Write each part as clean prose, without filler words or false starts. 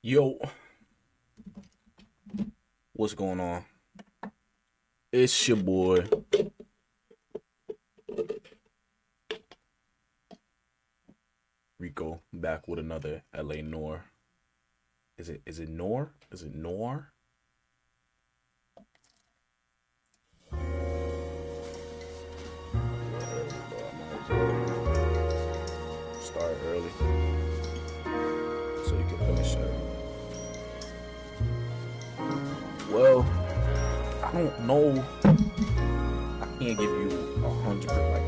Yo, what's going on? It's your boy. Rico, back with another LA Noire. Is it Noire? Is it Noire? Start early so you can finish early. Well, I don't know. I can't give you 100%. Like,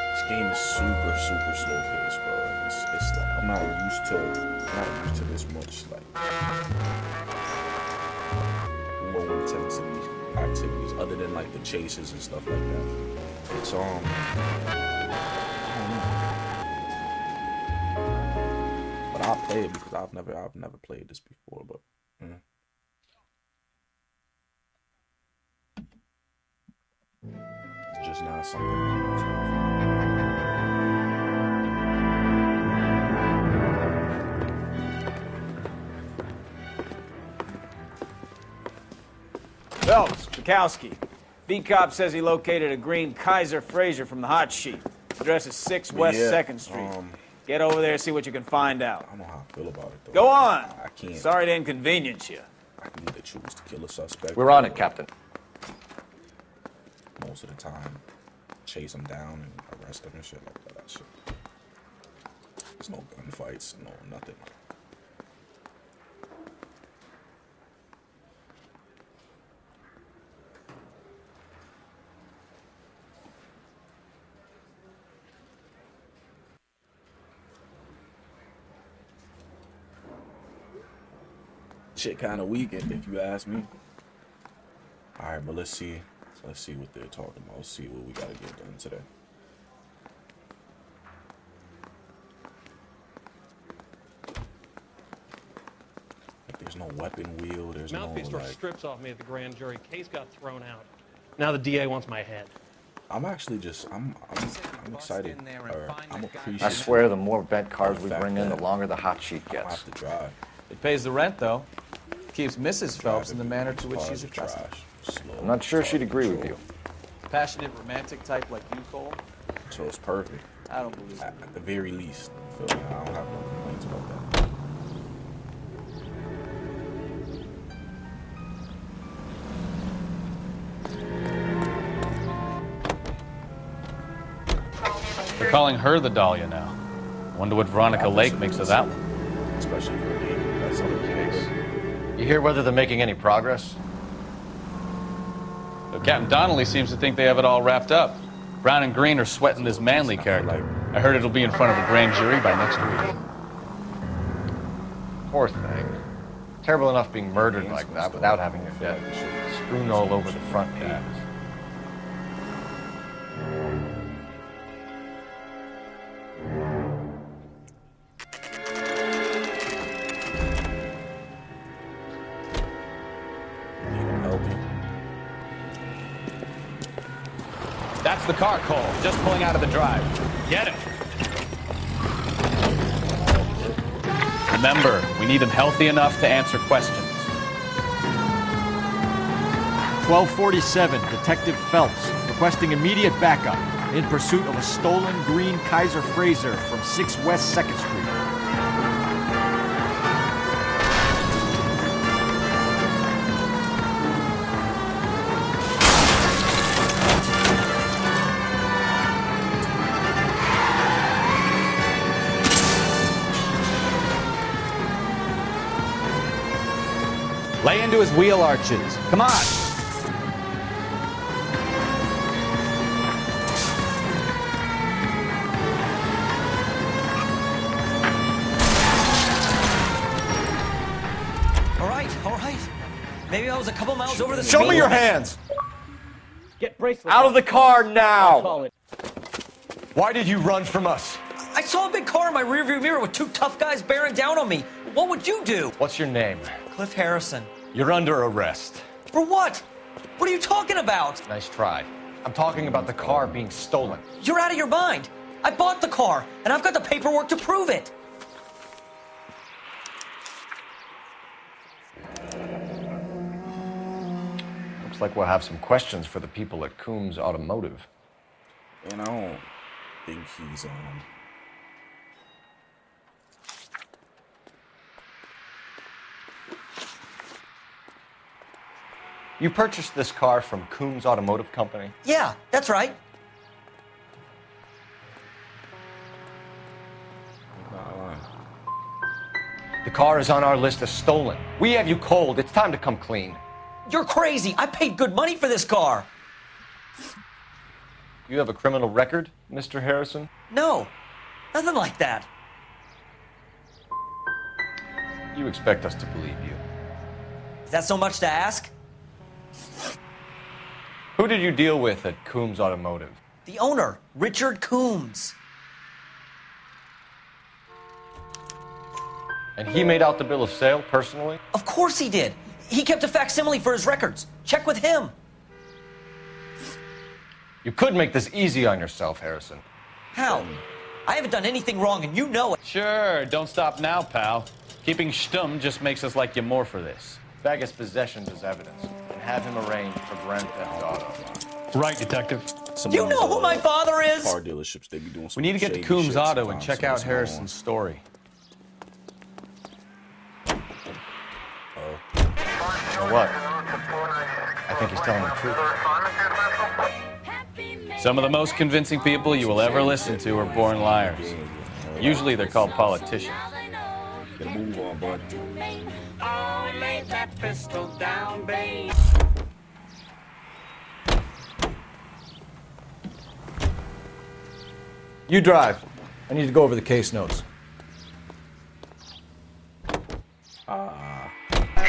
this game is super slow paced, bro. It's like I'm not used to this much like low intensity activities other than like the chases and stuff like that. It's I don't know. But I'll play it because I've never played this before, but it's just not something. Phelps, Bukowski. V-Cop says he located a green Kaiser Fraser from the hot sheet. Address is 6 West 2nd Street. Get over there and see what you can find out. I don't know how I feel about it, though. Go on. I can't. Sorry to inconvenience you. I can either choose to kill a suspect. We're on it, Captain. Most of the time, chase them down and arrest them and shit like that. Shit. There's no gunfights, no nothing. Shit kind of weak, if you ask me. All right, but let's see what they're talking about. Let's see what we gotta get done today. Like, there's no weapon wheel. There's Mouthpiece no tore like. strips off me at the grand jury. Case got thrown out. Now the DA wants my head. I'm actually just I'm excited. Or I'm appreciative. I swear, the more bent cars we The fact bring in, the that longer the hot sheet I don't gets. have to drive. It pays the rent, though. Keeps Mrs. Phelps in the manner to which she's accustomed. I'm not sure she'd agree with you. Passionate, romantic type like you, Cole? So it's perfect. I don't believe it. At the very least, I feel me? I don't have no complaints about that. They're calling her the Dahlia now. Wonder what Veronica Lake makes of that one. Especially for a game that's on the case. You hear whether they're making any progress? So Captain Donnelly seems to think they have it all wrapped up. Brown and Green are sweating this Manley character. I heard it'll be in front of a grand jury by next week. Poor thing. Terrible enough being murdered like that without having your death strewn all over the front page. That's the car, Cole. Just pulling out of the drive. Get it. Remember, we need him healthy enough to answer questions. 1247, Detective Phelps, requesting immediate backup in pursuit of a stolen green Kaiser Fraser from 6 West 2nd Street. Lay into his wheel arches. Come on. All right. Maybe I was a couple miles over the Show speed me your limit. hands! Get bracelets. Out of the car now! Call it. Why did you run from us? I saw a big car in my rearview mirror with two tough guys bearing down on me. What would you do? What's your name? Cliff Harrison. You're under arrest. For what? What are you talking about? Nice try. I'm talking about the car being stolen. You're out of your mind. I bought the car, and I've got the paperwork to prove it. Looks like we'll have some questions for the people at Coombs Automotive. And I don't think he's You purchased this car from Coombs Automotive Company? Yeah, that's right. not lying. The car is on our list as stolen. We have you cold. It's time to come clean. You're crazy. I paid good money for this car. You have a criminal record, Mr. Harrison? No, nothing like that. You expect us to believe you. Is that so much to ask? Who did you deal with at Coombs Automotive? The owner, Richard Coombs. And he made out the bill of sale personally? Of course he did. He kept a facsimile for his records. Check with him. You could make this easy on yourself, Harrison. How? I haven't done anything wrong, and you know it. Sure, don't stop now, pal. Keeping stum just makes us like you more for this. Bag his possessions as evidence and have him arraigned for grand theft auto. Right, Detective. Some You of know these, who my father is? car dealerships, they be doing some We need to get to shady Coombs shit Auto and sometimes, check so out what's going Harrison's story. You know what? I think he's telling the truth. Some of the most convincing people you will ever listen to are born liars. Usually they're called politicians. on? Gotta move on, bud. You drive. I need to go over the case notes.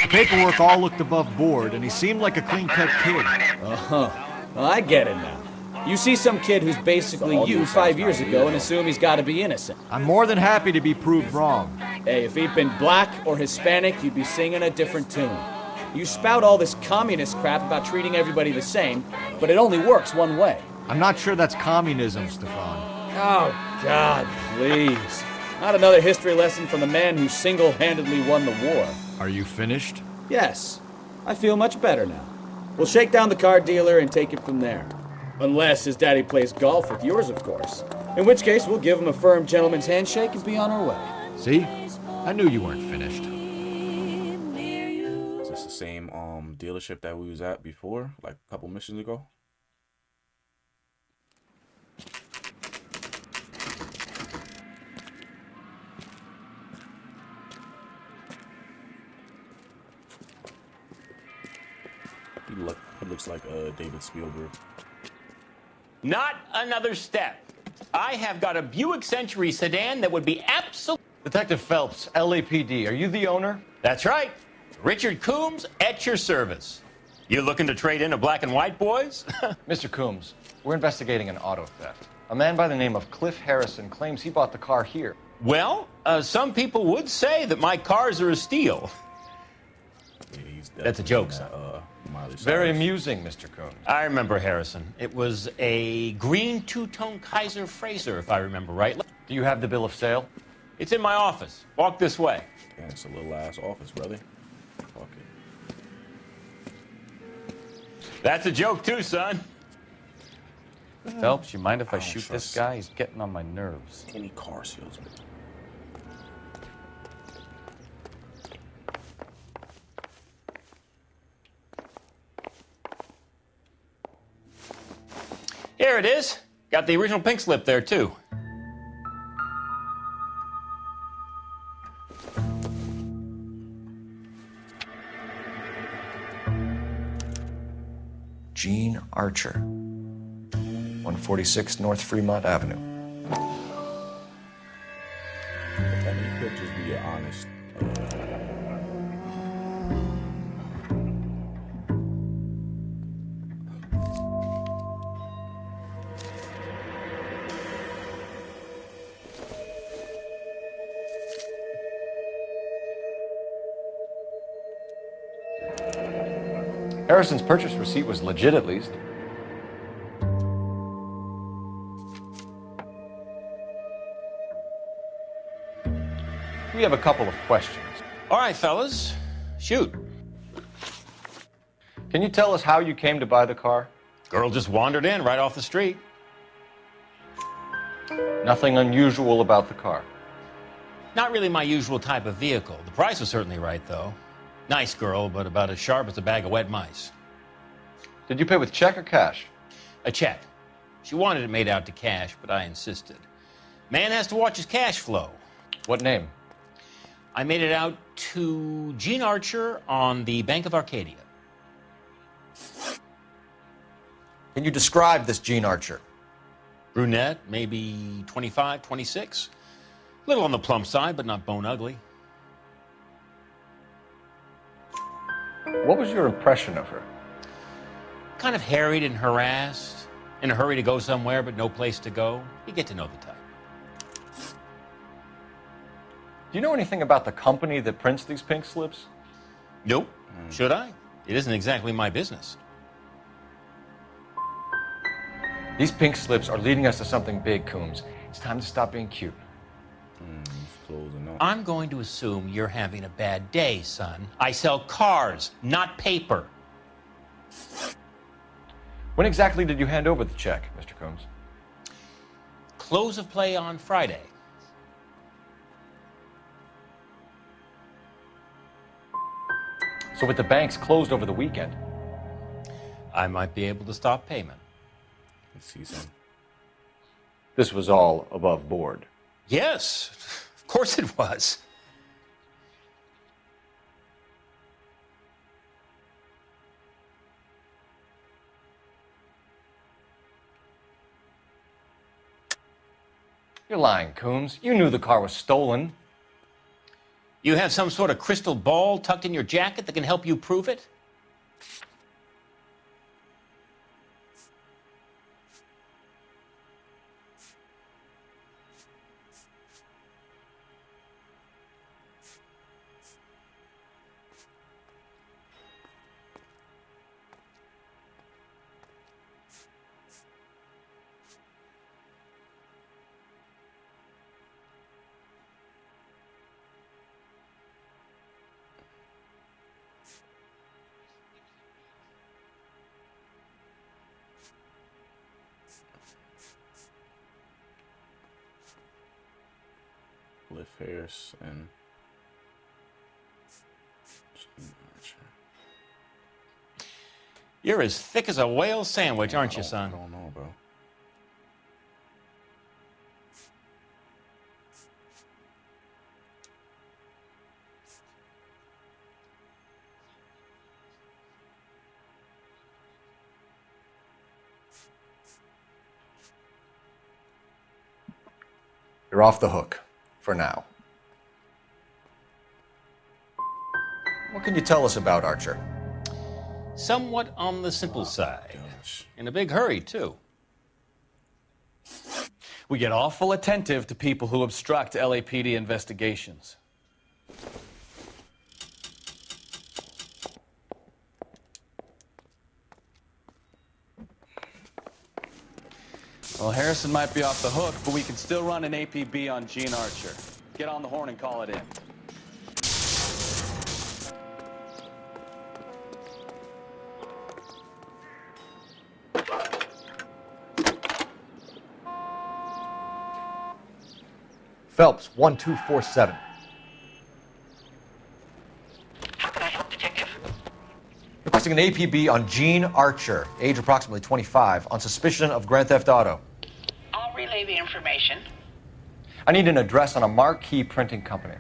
Paperwork all looked above board, and he seemed like a clean-cut kid. Well, I get it now. You see some kid who's basically you 5 years ago and assume he's got to be innocent. I'm more than happy to be proved wrong. Hey, if he'd been black or Hispanic, you'd be singing a different tune. You spout all this communist crap about treating everybody the same, but it only works one way. I'm not sure that's communism, Stefan. Oh, God, please. Not another history lesson from the man who single-handedly won the war. Are you finished? Yes, I feel much better now. We'll shake down the car dealer and take it from there. Unless his daddy plays golf with yours, of course. In which case, we'll give him a firm gentleman's handshake and be on our way. See? I knew you weren't finished. Is this the same dealership that we was at before, like a couple missions ago? He looks like David Spielberg. Not another step. I have got a Buick Century sedan that would be absolutely... Detective Phelps, LAPD, are you the owner? That's right. Richard Coombs at your service. You looking to trade in a black and white, boys? Mr. Coombs, we're investigating an auto theft. A man by the name of Cliff Harrison claims he bought the car here. Well, some people would say that my cars are a steal. That's a joke, son. Very amusing, Mr. Coombs. I remember Harrison. It was a green two-tone Kaiser Frazer, if I remember right. Do you have the bill of sale? It's in my office. Walk this way. Yeah, it's a little ass office, brother. Fuck it. That's a joke too, son. Phelps, you mind if I don't shoot this trust- guy? He's getting on my nerves. Any car salesman. Here it is. Got the original pink slip there too. Gene Archer, 146 North Fremont Avenue. I mean, it could just be an honest. Harrison's purchase receipt was legit, at least. We have a couple of questions. All right, fellas, shoot. Can you tell us how you came to buy the car? Girl just wandered in right off the street. Nothing unusual about the car. Not really my usual type of vehicle. The price was certainly right, though. Nice girl, but about as sharp as a bag of wet mice. Did you pay with check or cash? A check. She wanted it made out to cash, but I insisted. Man has to watch his cash flow. What name? I made it out to Gene Archer on the Bank of Arcadia. Can you describe this Gene Archer? Brunette, maybe 25, 26. Little on the plump side, but not bone ugly. What was your impression of her? Kind of harried and harassed. In a hurry to go somewhere, but no place to go. You get to know the type. Do you know anything about the company that prints these pink slips? Nope. Should I? It isn't exactly my business. These pink slips are leading us to something big, Coombs. It's time to stop being cute. It's closing up. I'm going to assume you're having a bad day, son. I sell cars, not paper. When exactly did you hand over the check, Mr. Coombs? Close of play on Friday. So with the banks closed over the weekend, I might be able to stop payment. Let's see some. this was all above board. Yes, of course it was. You're lying, Coombs. You knew the car was stolen. You have some sort of crystal ball tucked in your jacket that can help you prove it? Cliff Harris and You're as thick as a whale sandwich, aren't you, I son? don't know, bro. You're off the hook, for now. What can you tell us about Archer? Somewhat on the simple side. Gosh. In a big hurry, too. We get awful attentive to people who obstruct LAPD investigations. Well, Harrison might be off the hook, but we can still run an APB on Gene Archer. Get on the horn and call it in. Phelps, 1247. How can I help, Detective? Requesting an APB on Gene Archer, age approximately 25, on suspicion of grand theft auto. I'll relay the information. I need an address on a marquee printing company.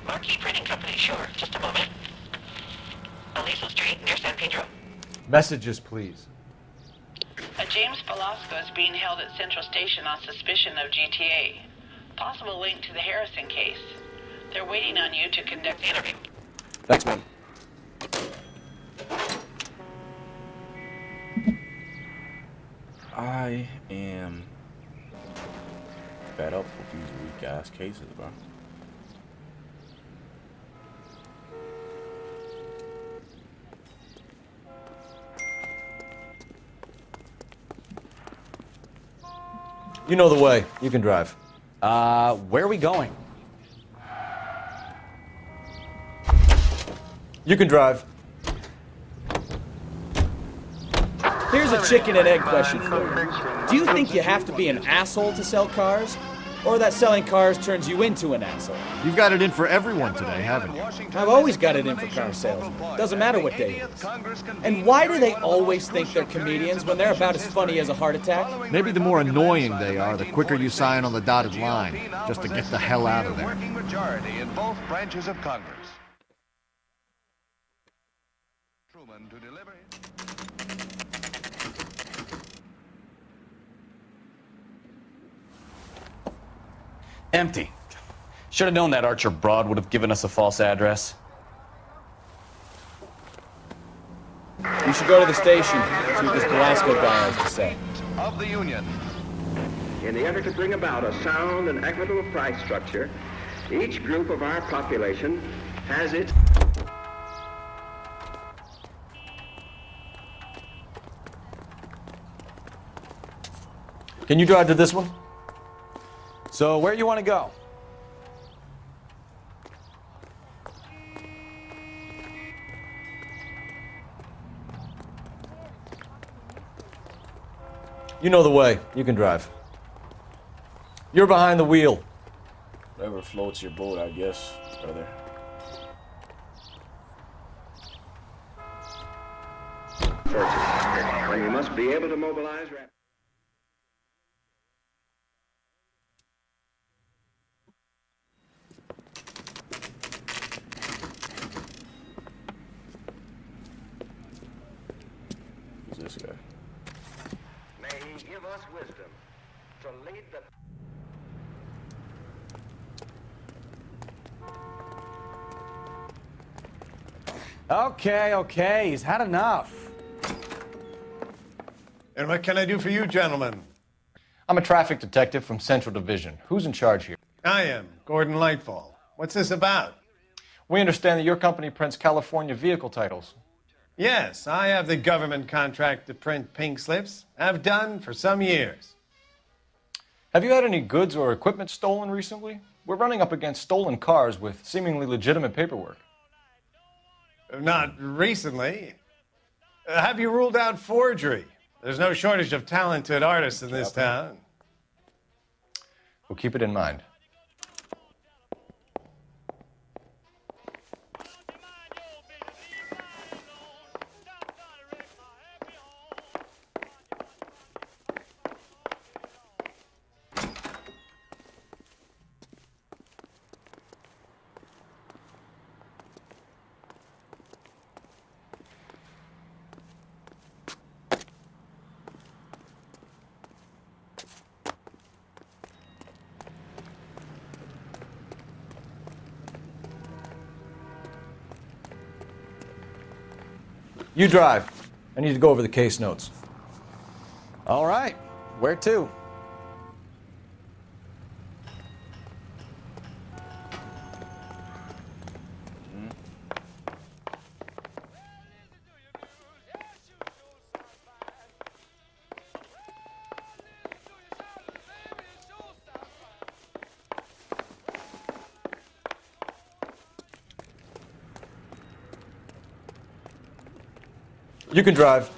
Marquee Printing Company, sure. Just a moment. Aliso Street, near San Pedro. Messages, please. James Velasco is being held at Central Station on suspicion of GTA. Possible link to the Harrison case. They're waiting on you to conduct the interview. Thanks, man. I am fed up with these weak ass cases, bro. You know the way. You can drive. Where are we going? You can drive. Here's a chicken and egg question for you. Do you think you have to be an asshole to sell cars? Or that selling cars turns you into an asshole? You've got it in for everyone today, haven't you? I've always got it in for car salesmen. Doesn't matter what day it is. And why do they always think they're comedians when they're about as funny as a heart attack? Maybe the more annoying they are, the quicker you sign on the dotted line, just to get the hell out of there. Working majority in both branches of Congress. Truman to deliver. Empty. Should have known that Archer broad would have given us a false address. You should go to the station, see what this Velasco guy has to say. Of the Union. In the effort to bring about a sound and equitable price structure, each group of our population has its... Can you drive to this one? So where you want to go? You know the way. You can drive. You're behind the wheel. Whatever floats your boat, I guess, brother. And we must be able to mobilize rapidly. Who's this guy? May he give us wisdom to lead the... Okay, he's had enough. And what can I do for you, gentlemen? I'm a traffic detective from Central Division. Who's in charge here? I am, Gordon Lightfall. What's this about? We understand that your company prints California vehicle titles. Yes, I have the government contract to print pink slips. I've done for some years. Have you had any goods or equipment stolen recently? We're running up against stolen cars with seemingly legitimate paperwork. Not recently. Have you ruled out forgery? There's no shortage of talented artists in this town. We'll keep it in mind. You drive. I need to go over the case notes. All right, where to? You can drive.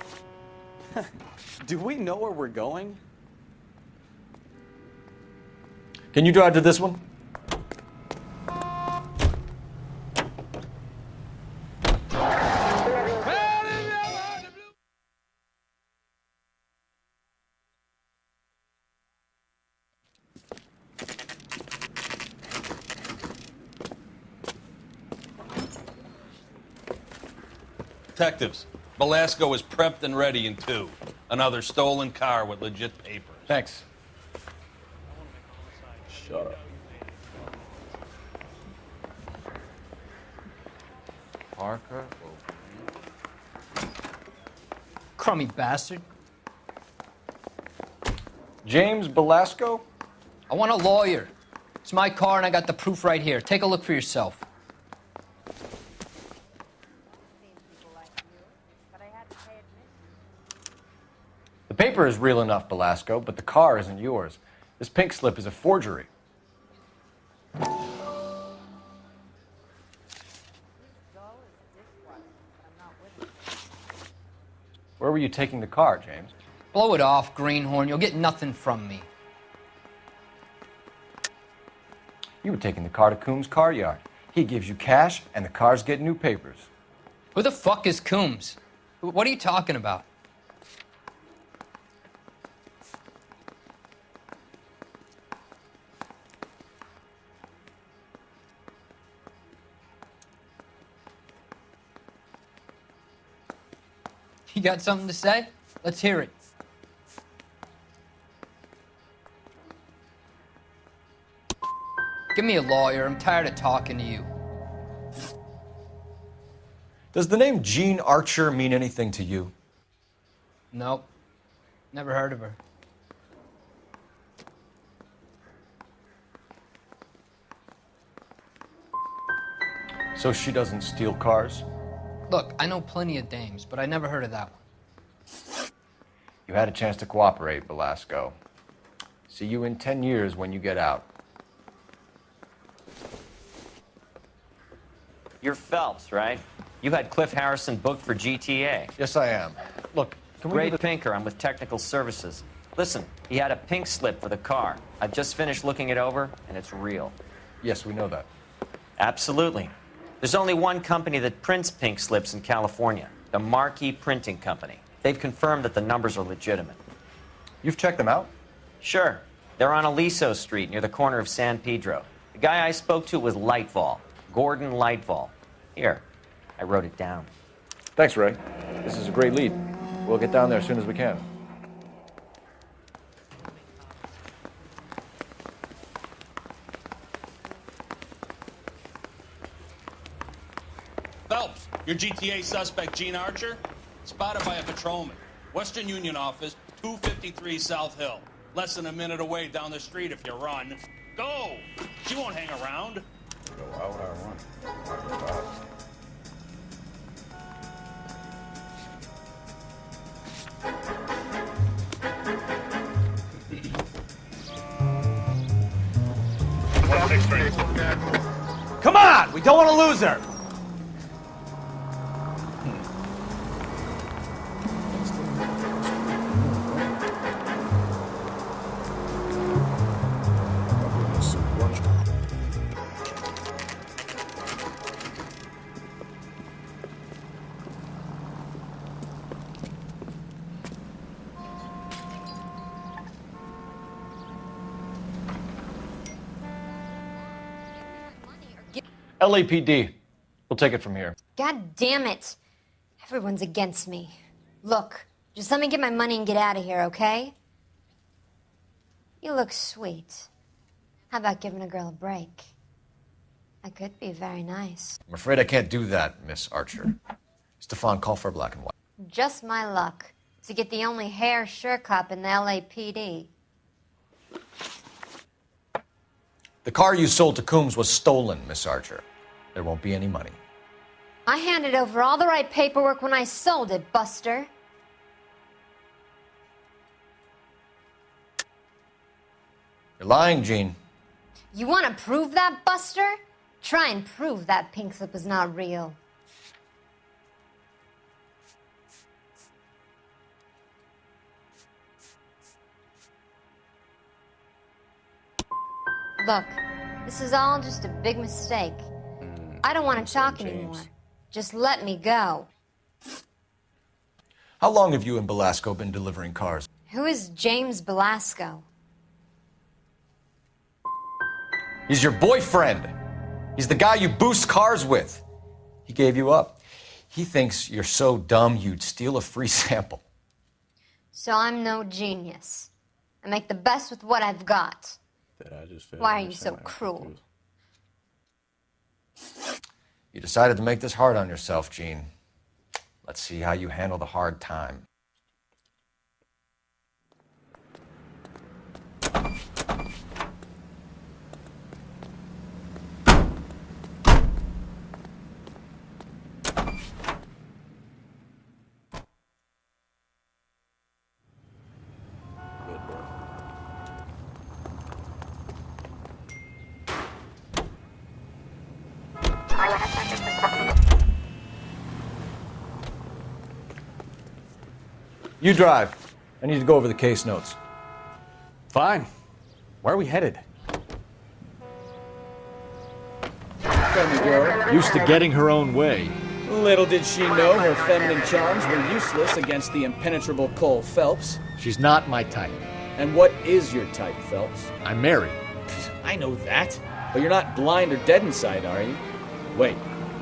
Do we know where we're going? Can you drive to this one? Detectives, Velasco is prepped and ready in 2. Another stolen car with legit papers. Thanks. Shut up. Parker. Crummy bastard. James Velasco? I want a lawyer. It's my car and I got the proof right here. Take a look for yourself. The paper is real enough, Velasco, but the car isn't yours. This pink slip is a forgery. Where were you taking the car, James? Blow it off, Greenhorn. You'll get nothing from me. You were taking the car to Coombs' car yard. He gives you cash, and the cars get new papers. Who the fuck is Coombs? What are you talking about? You got something to say? Let's hear it. Give me a lawyer. I'm tired of talking to you. Does the name Jean Archer mean anything to you? Nope. Never heard of her. So she doesn't steal cars? Look, I know plenty of dames, but I never heard of that one. You had a chance to cooperate, Velasco. See you in 10 years when you get out. You're Phelps, right? You had Cliff Harrison booked for GTA. Yes, I am. Look, can we... Ray Pinker, I'm with Technical Services. Listen, he had a pink slip for the car. I've just finished looking it over, and it's real. Yes, we know that. Absolutely. There's only one company that prints pink slips in California, the Marquee Printing Company. They've confirmed that the numbers are legitimate. You've checked them out? Sure. They're on Aliso Street near the corner of San Pedro. The guy I spoke to was Lightfall, Gordon Lightfall. Here, I wrote it down. Thanks, Ray. This is a great lead. We'll get down there as soon as we can. Phelps, your GTA suspect, Jean Archer, spotted by a patrolman. Western Union office, 253 South Hill. Less than a minute away down the street if you run. Go! She won't hang around. Why would I run? Come on! We don't want to lose her! LAPD. We'll take it from here. God damn it. Everyone's against me. Look, just let me get my money and get out of here, okay? You look sweet. How about giving a girl a break? I could be very nice. I'm afraid I can't do that, Miss Archer. Stefan, call for black and white. Just my luck to get the only hair sure cop in the LAPD. The car you sold to Coombs was stolen, Miss Archer. There won't be any money. I handed over all the right paperwork when I sold it, Buster. You're lying, Jean. You want to prove that, Buster? Try and prove that pink slip is not real. Look, this is all just a big mistake. I don't want to talk anymore. Just let me go. How long have you and Belasco been delivering cars? Who is James Belasco? He's your boyfriend. He's the guy you boost cars with. He gave you up. He thinks you're so dumb you'd steal a free sample. So I'm no genius. I make the best with what I've got. Why are you so cruel? You decided to make this hard on yourself, Jean. Let's see how you handle the hard time. You drive. I need to go over the case notes. Fine. Where are we headed? Friendly girl. Used to getting her own way. Little did she know her feminine charms were useless against the impenetrable Cole Phelps. She's not my type. And what is your type, Phelps? I'm married. I know that. But you're not blind or dead inside, are you? Wait,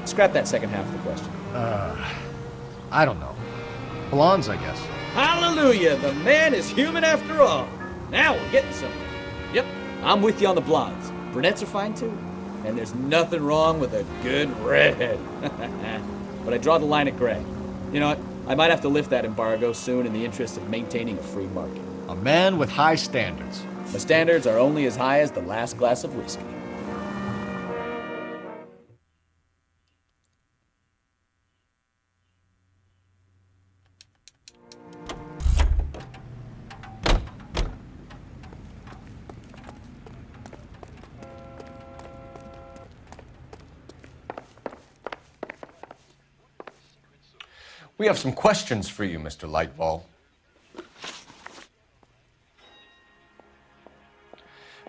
scrap that second half of the question. I don't know. Blondes, I guess. Hallelujah! The man is human after all. Now we're getting somewhere. Yep, I'm with you on the blondes. Brunettes are fine too. And there's nothing wrong with a good redhead. But I draw the line at gray. You know what? I might have to lift that embargo soon in the interest of maintaining a free market. A man with high standards. My standards are only as high as the last glass of whiskey. We have some questions for you, Mr. Lightfall.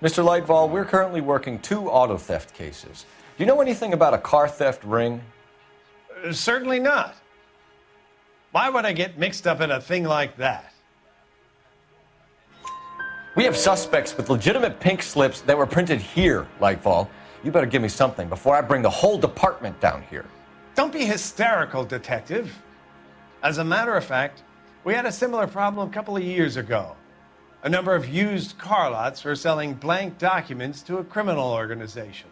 Mr. Lightfall, we're currently working 2 auto theft cases. Do you know anything about a car theft ring? Certainly not. Why would I get mixed up in a thing like that? We have suspects with legitimate pink slips that were printed here, Lightfall. You better give me something before I bring the whole department down here. Don't be hysterical, Detective. As a matter of fact, we had a similar problem a couple of years ago. A number of used car lots were selling blank documents to a criminal organization.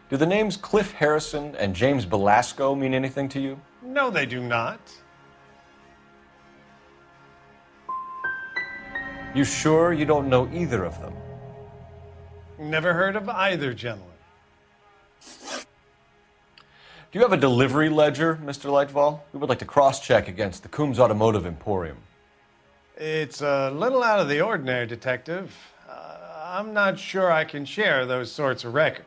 Do the names Cliff Harrison and James Belasco mean anything to you? No, they do not. You sure you don't know either of them? Never heard of either gentleman. Do you have a delivery ledger, Mr. Lightfall? We would like to cross-check against the Coombs Automotive Emporium. It's a little out of the ordinary, Detective. I'm not sure I can share those sorts of records.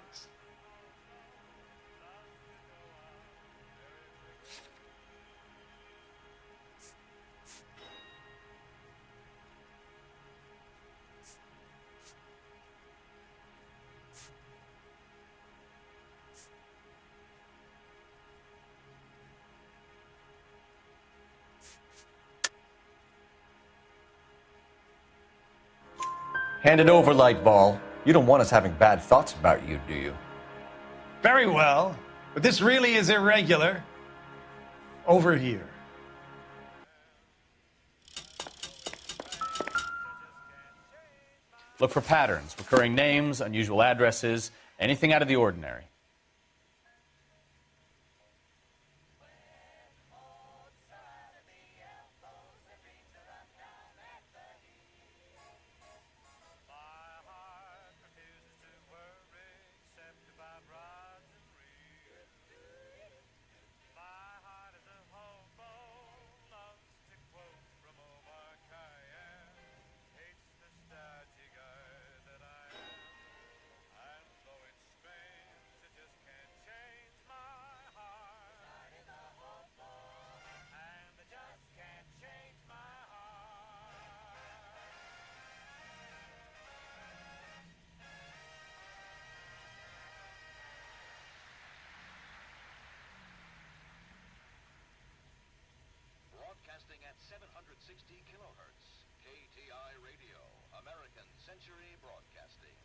Hand it over, Lightball. You don't want us having bad thoughts about you, do you? Very well, but this really is irregular. Over here. Look for patterns, recurring names, unusual addresses, anything out of the ordinary. Broadcasting at 760 kilohertz, KTI Radio, American Century Broadcasting.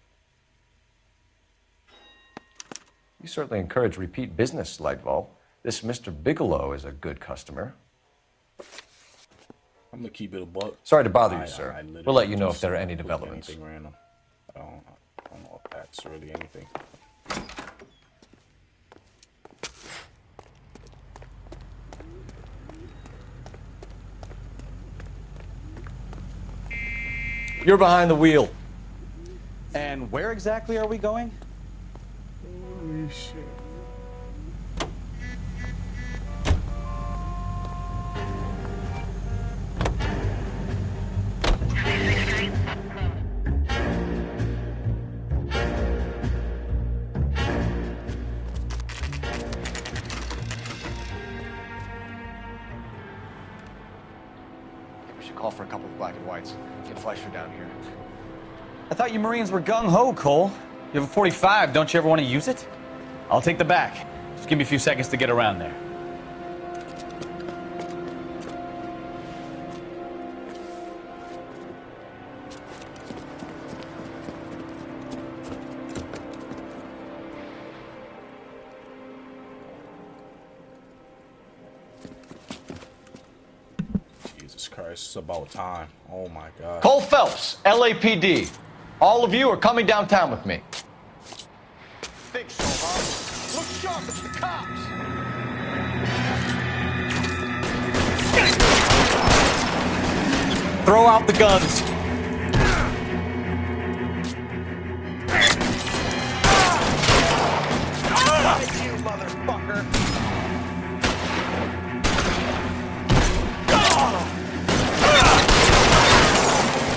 You certainly encourage repeat business, Lightball. This Mr. Bigelow is a good customer. I'm gonna keep it a buck. Sorry to bother you, sir. literally We'll let you know if just there are any put developments. Anything random. I don't know if that's really anything. You're behind the wheel. And where exactly are we going? Holy shit. should call for a couple of black and whites. Get Fleischer down here. I thought you Marines were gung-ho, Cole. You have a 45. Don't you ever want to use it? I'll take the back. Just give me a few seconds to get around there. Jesus Christ, it's about time. Oh my God. Cole Phelps, LAPD. All of you are coming downtown with me. Think so, huh? Look sharp, it's the cops! Throw out the guns. You motherfucker!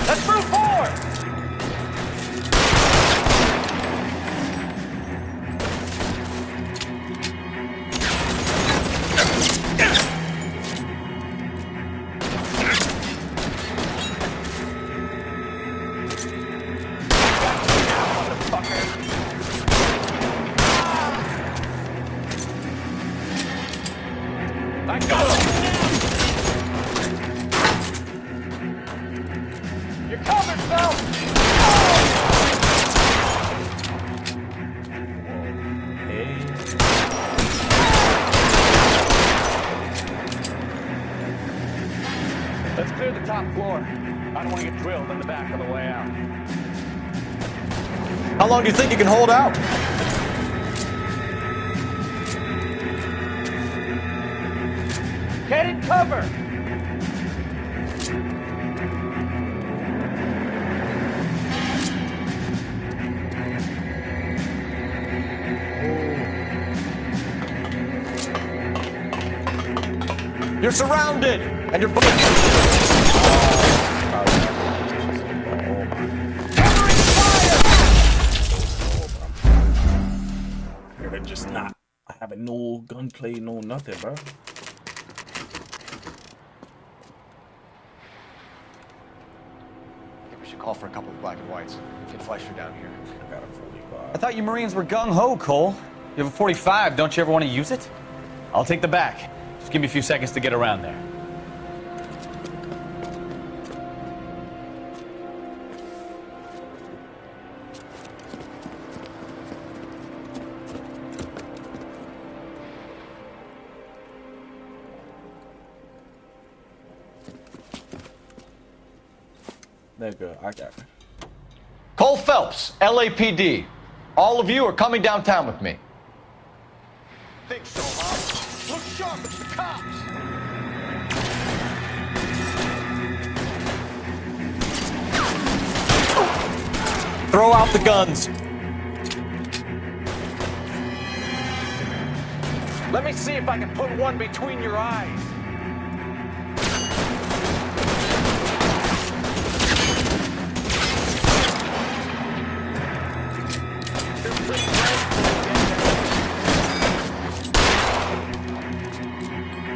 Let's move forward! I got him! You're coming, Phelps! Let's clear the top floor. I don't want to get drilled in the back on the way out. How long do you think you can hold out? Get in cover! You're surrounded, and you're both. They're just not having no gunplay, no nothing, bro. We should call for a couple of black and whites. Get Fleischer down here. I got a 45. I thought you Marines were gung-ho, Cole. You have a 45. Don't you ever want to use it? I'll take the back. Just give me a few seconds to get around there. Nigga, I got it. Cole Phelps, LAPD. All of you are coming downtown with me. Think so, huh? Look sharp, it's the cops! Throw out the guns. Let me see if I can put one between your eyes.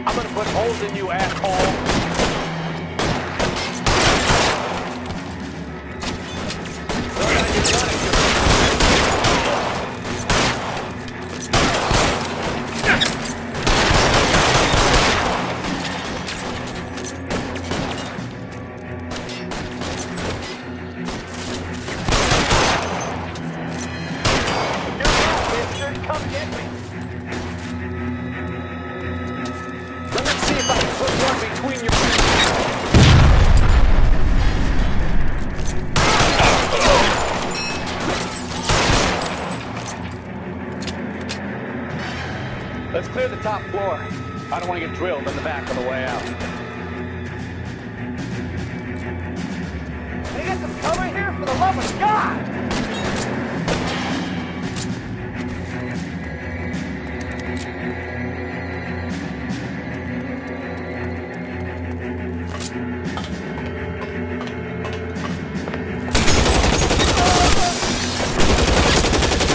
I'm gonna put holes in you, asshole. Come get me. Let me see if I can put one between your... Let's clear the top floor. I don't want to get drilled in the back on the way out. Can you get some cover here, for the love of God?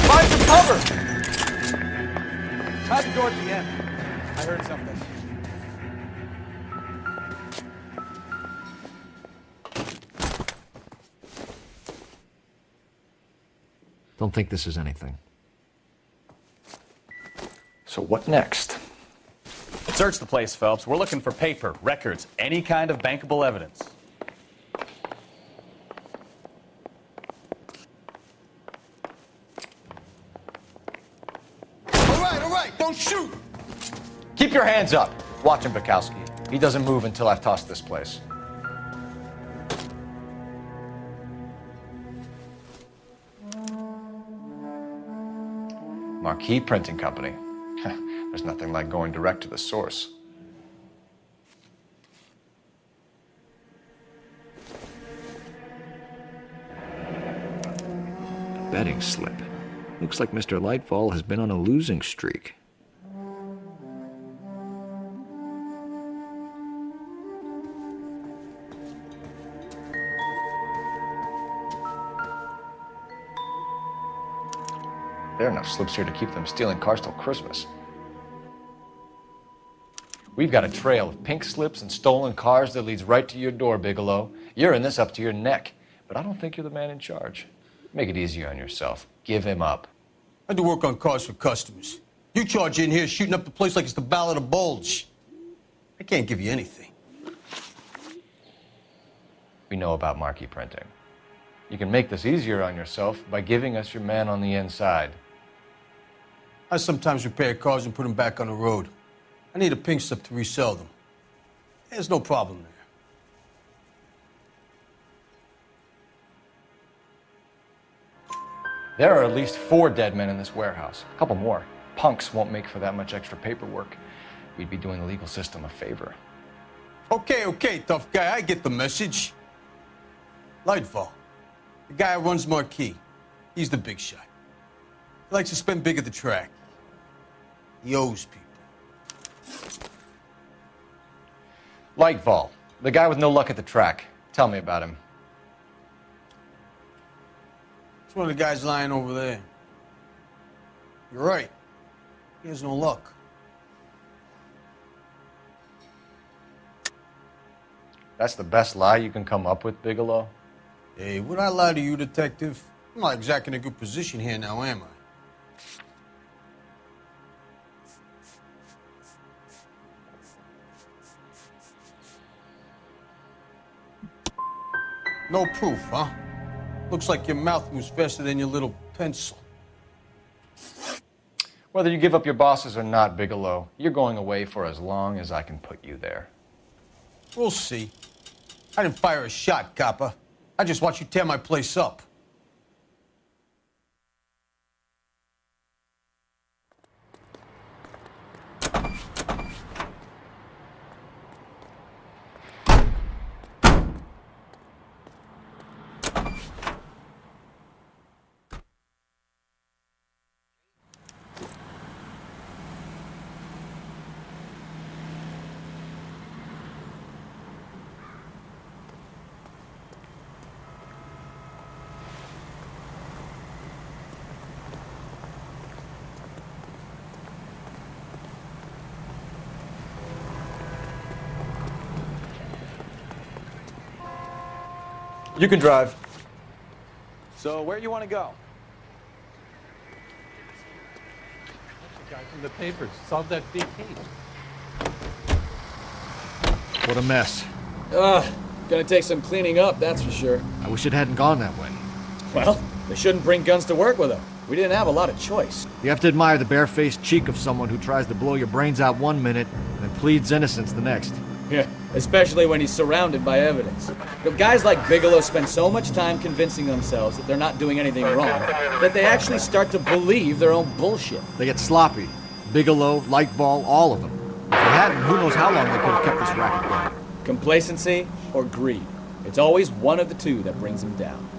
Find some cover! How's the door at the end? I heard something. Don't think this is anything. So what next? Search the place, Phelps. We're looking for paper, records, any kind of bankable evidence. All right, don't shoot! Keep your hands up. Watch him, Bukowski. He doesn't move until I've tossed this place. Marquee Printing Company. There's nothing like going direct to the source. Betting slip. Looks like Mr. Lightfall has been on a losing streak. There are enough slips here to keep them stealing cars till Christmas. We've got a trail of pink slips and stolen cars that leads right to your door, Bigelow. You're in this up to your neck, but I don't think you're the man in charge. Make it easier on yourself. Give him up. I do work on cars for customers. You charge in here shooting up the place like it's the Ballad of Bulge. I can't give you anything. We know about marquee printing. You can make this easier on yourself by giving us your man on the inside. I sometimes repair cars and put them back on the road. I need a pink slip to resell them. There's no problem there. There are at least 4 dead men in this warehouse. A couple more. Punks won't make for that much extra paperwork. We'd be doing the legal system a favor. Okay, tough guy. I get the message. Lightfall, the guy who runs Marquee. He's the big shot. He likes to spend big at the track. He owes people. Lightfall, the guy with no luck at the track. Tell me about him. It's one of the guys lying over there. You're right. He has no luck. That's the best lie you can come up with, Bigelow? Hey, would I lie to you, detective? I'm not exactly in a good position here now, am I? No proof, huh? Looks like your mouth moves faster than your little pencil. Whether you give up your bosses or not, Bigelow, you're going away for as long as I can put you there. We'll see. I didn't fire a shot, copper. I just watched you tear my place up. You can drive. So where you want to go? The guy from the papers solved that big case. What a mess. Gonna take some cleaning up, that's for sure. I wish it hadn't gone that way. Well, they shouldn't bring guns to work with them. We didn't have a lot of choice. You have to admire the barefaced cheek of someone who tries to blow your brains out one minute and then pleads innocence the next. Yeah, especially when he's surrounded by evidence. But guys like Bigelow spend so much time convincing themselves that they're not doing anything wrong that they actually start to believe their own bullshit. They get sloppy. Bigelow, Lightfall, all of them. If they hadn't, who knows how long they could have kept this racket going. Complacency or greed. It's always one of the two that brings them down.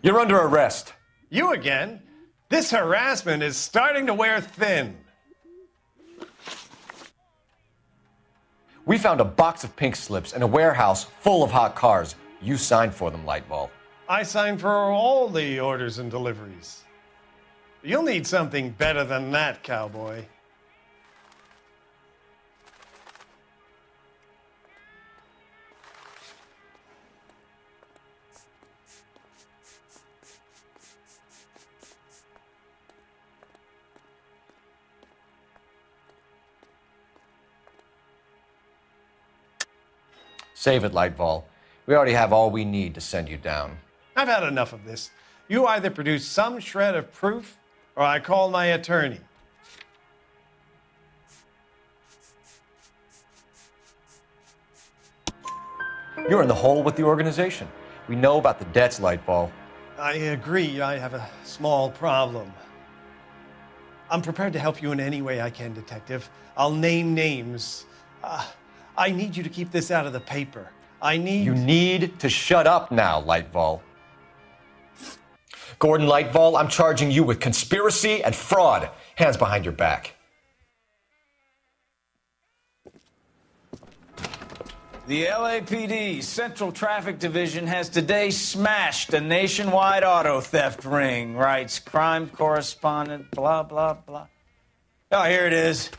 You're under arrest. You again? This harassment is starting to wear thin. We found a box of pink slips in a warehouse full of hot cars. You signed for them, Lightball. I signed for all the orders and deliveries. You'll need something better than that, cowboy. Save it, Lightball. We already have all we need to send you down. I've had enough of this. You either produce some shred of proof, or I call my attorney. You're in the hole with the organization. We know about the debts, Lightball. I agree. I have a small problem. I'm prepared to help you in any way I can, Detective. I'll name names. I need you to keep this out of the paper. You need to shut up now, Lightball. Gordon Lightball, I'm charging you with conspiracy and fraud. Hands behind your back. The LAPD Central Traffic Division has today smashed a nationwide auto theft ring, writes crime correspondent, blah, blah, blah. Oh, here it is.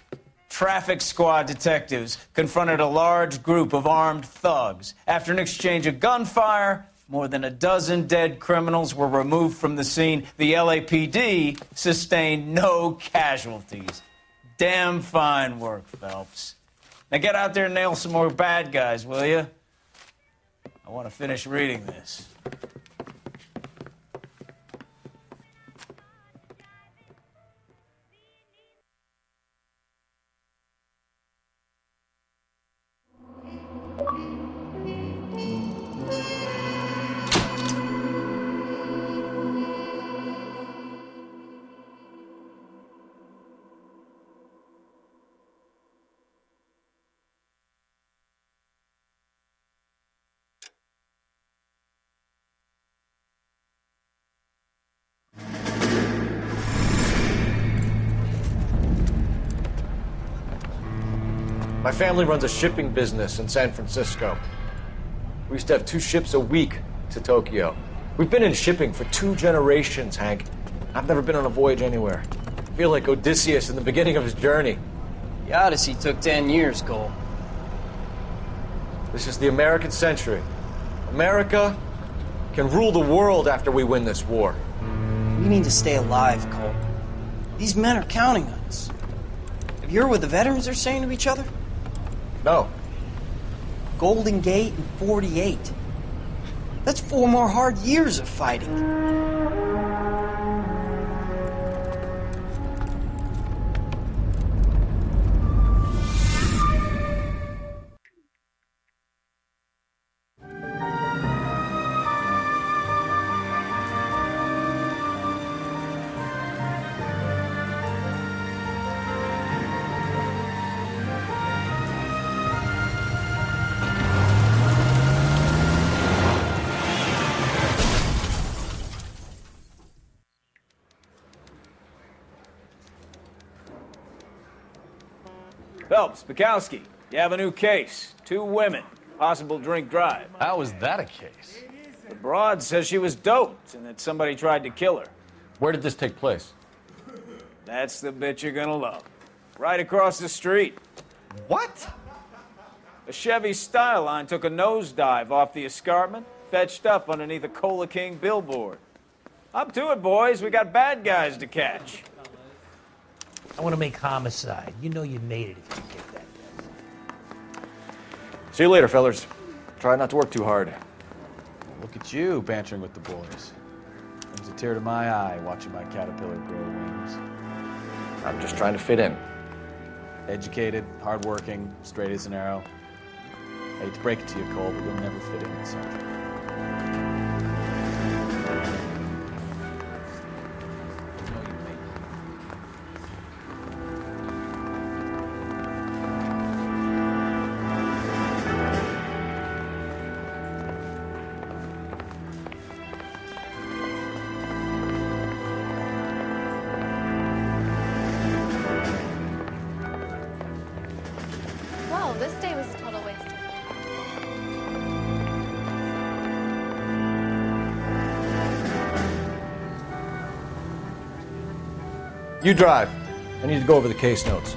Traffic squad detectives confronted a large group of armed thugs. After an exchange of gunfire, more than a dozen dead criminals were removed from the scene. The LAPD sustained no casualties. Damn fine work, Phelps. Now get out there and nail some more bad guys, will you? I want to finish reading this. My family runs a shipping business in San Francisco. We used to have 2 ships a week to Tokyo. We've been in shipping for 2 generations, Hank. I've never been on a voyage anywhere. I feel like Odysseus in the beginning of his journey. The Odyssey took 10 years, Cole. This is the American century. America can rule the world after we win this war. We need to stay alive, Cole. These men are counting on us. Have you heard what the veterans are saying to each other? No. Golden Gate and 48. That's 4 more hard years of fighting. Phelps, Bukowski, you have a new case. 2 women, possible drink drive. How is that a case? The broad says she was doped and that somebody tried to kill her. Where did this take place? That's the bit you're gonna love. Right across the street. What? A Chevy Styline took a nosedive off the escarpment, fetched up underneath a Cola King billboard. Up to it, boys. We got bad guys to catch. I want to make homicide. You know you made it if you get that. See you later, fellers. Try not to work too hard. Look at you bantering with the boys. Brings a tear to my eye watching my caterpillar grow wings. I'm just trying to fit in. Educated, hardworking, straight as an arrow. I hate to break it to you, Cole, but you'll never fit in this country. Well, this day was You drive. I need to go over the case notes.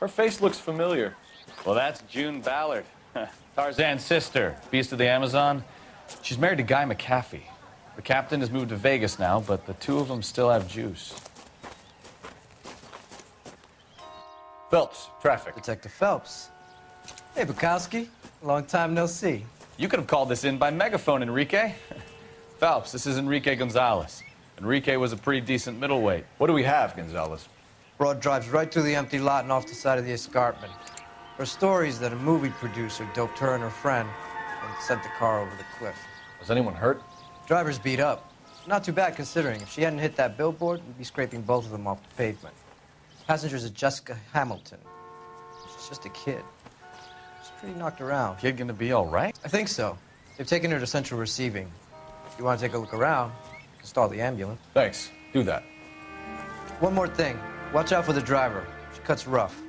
Her face looks familiar. Well, that's June Ballard, Tarzan's sister, beast of the Amazon. She's married to Guy McAfee. The captain has moved to Vegas now, but the two of them still have juice. Phelps, traffic. Detective Phelps. Hey, Bukowski. Long time no see. You could have called this in by megaphone, Enrique. Phelps, this is Enrique Gonzalez. Enrique was a pretty decent middleweight. What do we have, Gonzalez? Broad drives right through the empty lot and off the side of the escarpment. Her story is that a movie producer doped her and her friend and sent the car over the cliff. Was anyone hurt? Driver's beat up. Not too bad considering. If she hadn't hit that billboard, we'd be scraping both of them off the pavement. Passenger's a Jessica Hamilton. She's just a kid. She's pretty knocked around. Kid gonna be all right? I think so. They've taken her to central receiving. If you want to take a look around, you can stall the ambulance. Thanks. Do that. One more thing. Watch out for the driver. She cuts rough.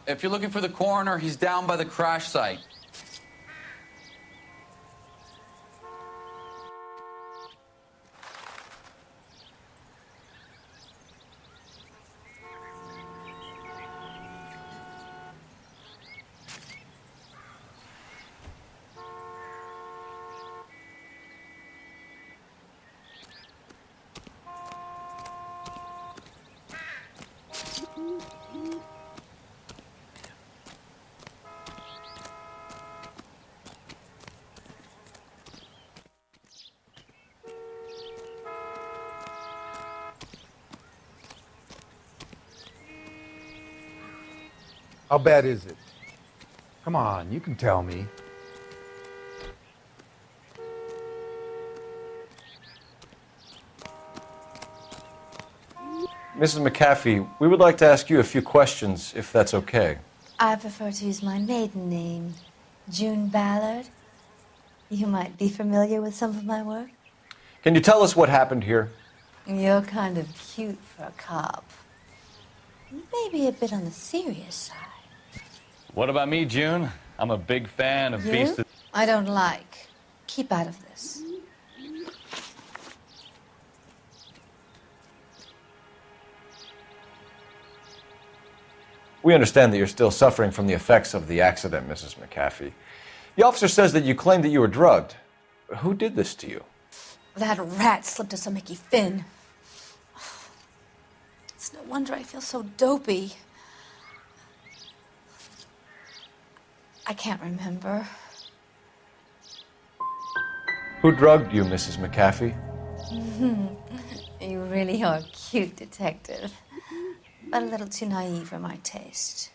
If you're looking for the coroner, he's down by the crash site. How bad is it? Come on, you can tell me. Mrs. McAfee, we would like to ask you a few questions, if that's okay. I prefer to use my maiden name, June Ballard. You might be familiar with some of my work. Can you tell us what happened here? You're kind of cute for a cop. Maybe a bit on the serious side. What about me, June? I'm a big fan of Beast of... I don't like. Keep out of this. We understand that you're still suffering from the effects of the accident, Mrs. McAfee. The officer says that you claimed that you were drugged. Who did this to you? That rat slipped us a Mickey Finn. It's no wonder I feel so dopey. I can't remember. Who drugged you, Mrs. McAfee? You really are cute, detective. But a little too naive for my taste.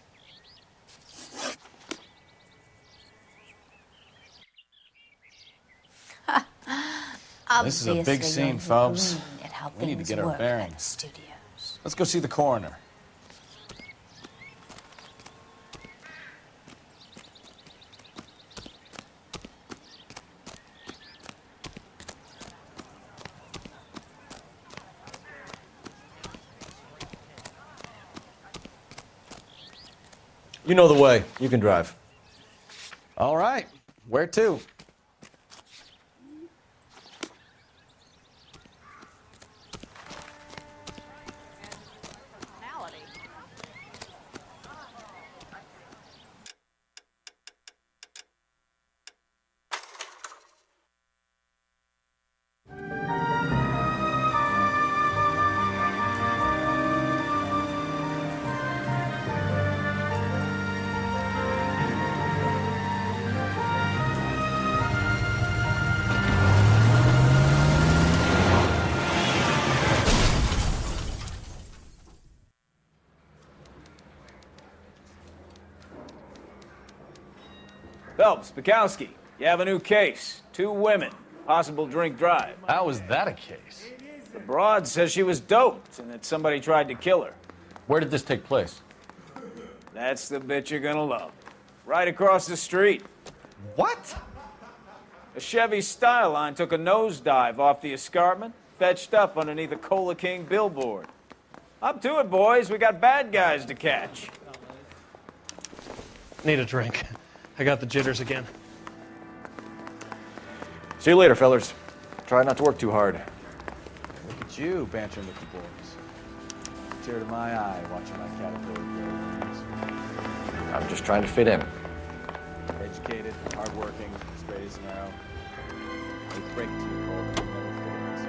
This is a big scene, Phelps. We need to get our at bearings. the studios. Let's go see the coroner. You know the way. You can drive. All right. Where to? Phelps, Bukowski, you have a new case. 2 women, possible drink drive. How is that a case? The broad says she was doped and that somebody tried to kill her. Where did this take place? That's the bitch you're gonna love. Right across the street. What? A Chevy Styline took a nosedive off the escarpment, fetched up underneath a Cola King billboard. Up to it, boys. We got bad guys to catch. Need a drink. I got the jitters again. See you later, fellers. Try not to work too hard. Look at you bantering with the boys. Tear to my eye watching my caterpillar grow. I'm just trying to fit in. Educated, hardworking, straight as an arrow. They break to you, Cole, but you never fit in this.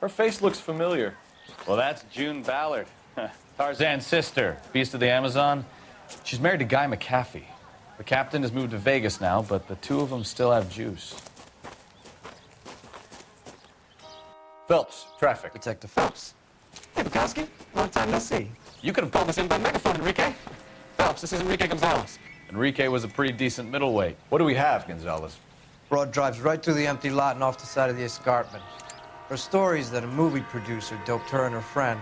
Her face looks familiar. Well, that's June Ballard, Tarzan's sister, beast of the Amazon. She's married to Guy McAfee. The captain has moved to Vegas now, but the two of them still have juice. Phelps, traffic. Detective Phelps. Hey, Bukowski. Long time no see. You could have called us in by megaphone, Enrique. Phelps, this is Enrique Gonzalez. Enrique was a pretty decent middleweight. What do we have, Gonzalez? Broad drives right through the empty lot and off the side of the escarpment. Her story is that a movie producer doped her and her friend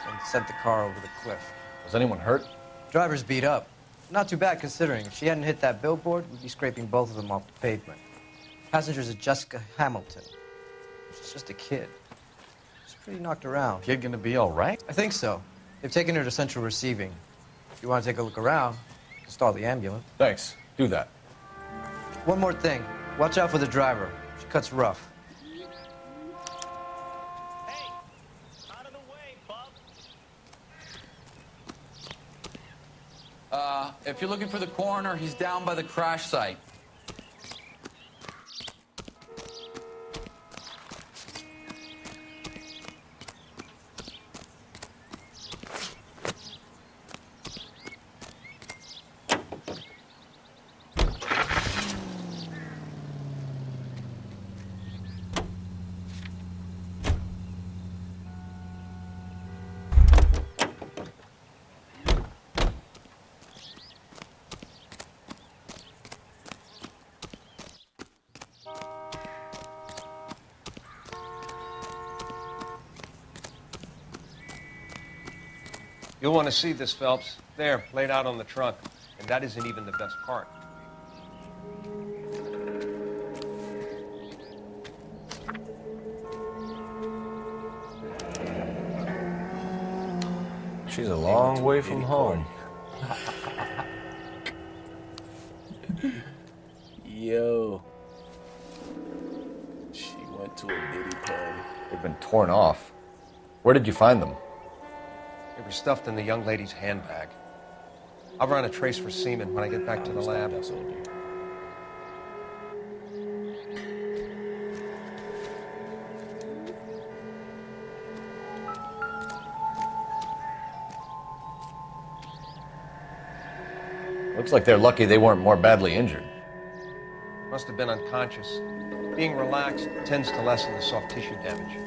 and sent the car over the cliff. Was anyone hurt? Driver's beat up. Not too bad considering. If she hadn't hit that billboard, we'd be scraping both of them off the pavement. Passenger's Jessica Hamilton. She's just a kid. She's pretty knocked around. Kid gonna be all right? I think so. They've taken her to central receiving. If you want to take a look around, stall the ambulance. Thanks. Do that. One more thing. Watch out for the driver. She cuts rough. If you're looking for the coroner, he's down by the crash site. You'll want to see this, Phelps. There, laid out on the trunk. And that isn't even the best part. She's a long way from home. Yo. She went to a Diddy party. They've been torn off. Where did you find them? They were stuffed in the young lady's handbag. I'll run a trace for semen when I get back to the lab. Looks like they're lucky they weren't more badly injured. Must have been unconscious. Being relaxed tends to lessen the soft tissue damage.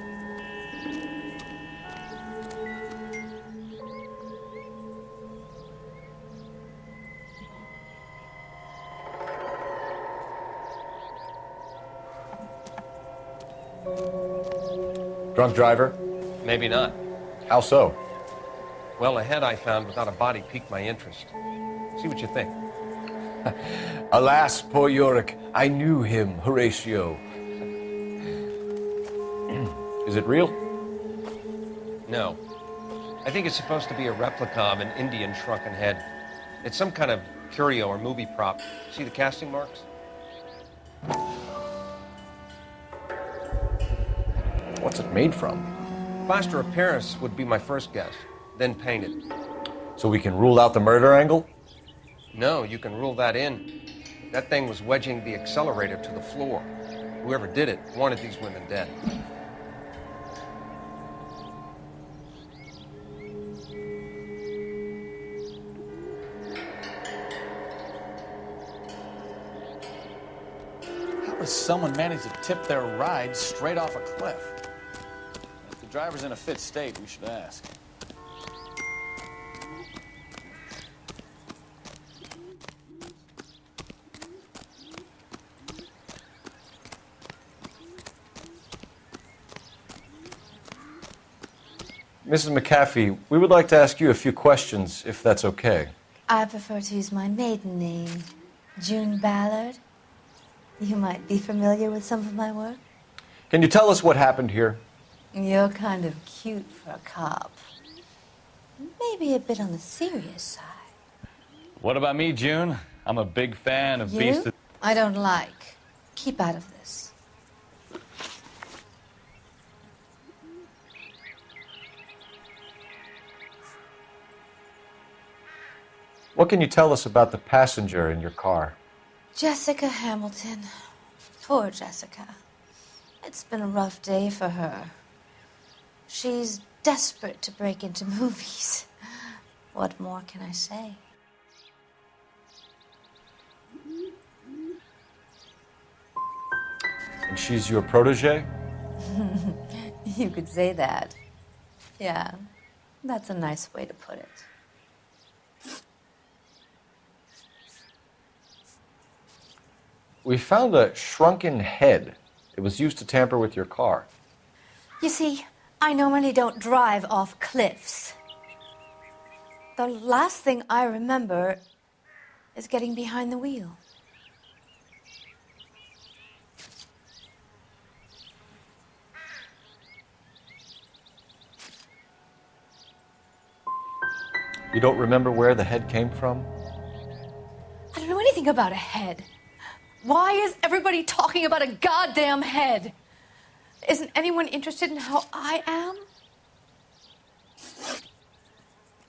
Drunk driver? Maybe not. How so? Well, a head I found without a body piqued my interest. See what you think. Alas, poor Yorick, I knew him, Horatio. Is it real? No. I think it's supposed to be a replica of an Indian shrunken head. It's some kind of curio or movie prop. See the casting marks? What's it made from? Plaster of Paris would be my first guess, then painted. So we can rule out the murder angle? No, you can rule that in. That thing was wedging the accelerator to the floor. Whoever did it wanted these women dead. does someone manage to tip their ride straight off a cliff? If the driver's in a fit state, we should ask. Mrs. McAfee, we would like to ask you a few questions, if that's okay. I prefer to use my maiden name, June Ballard. You might be familiar with some of my work. Can you tell us what happened here? You're kind of cute for a cop. Maybe a bit on the serious side. What about me, June? I'm a big fan of Beast You? of... I don't like. Keep out of this. What can you tell us about the passenger in your car? Jessica Hamilton. Poor Jessica. It's been a rough day for her. She's desperate to break into movies. What more can I say? And she's your protege? You could say that. Yeah, that's a nice way to put it. We found a shrunken head. It was used to tamper with your car. You see, I normally don't drive off cliffs. The last thing I remember is getting behind the wheel. You don't remember where the head came from? I don't know anything about a head. Why is everybody talking about a goddamn head? Isn't anyone interested in how I am?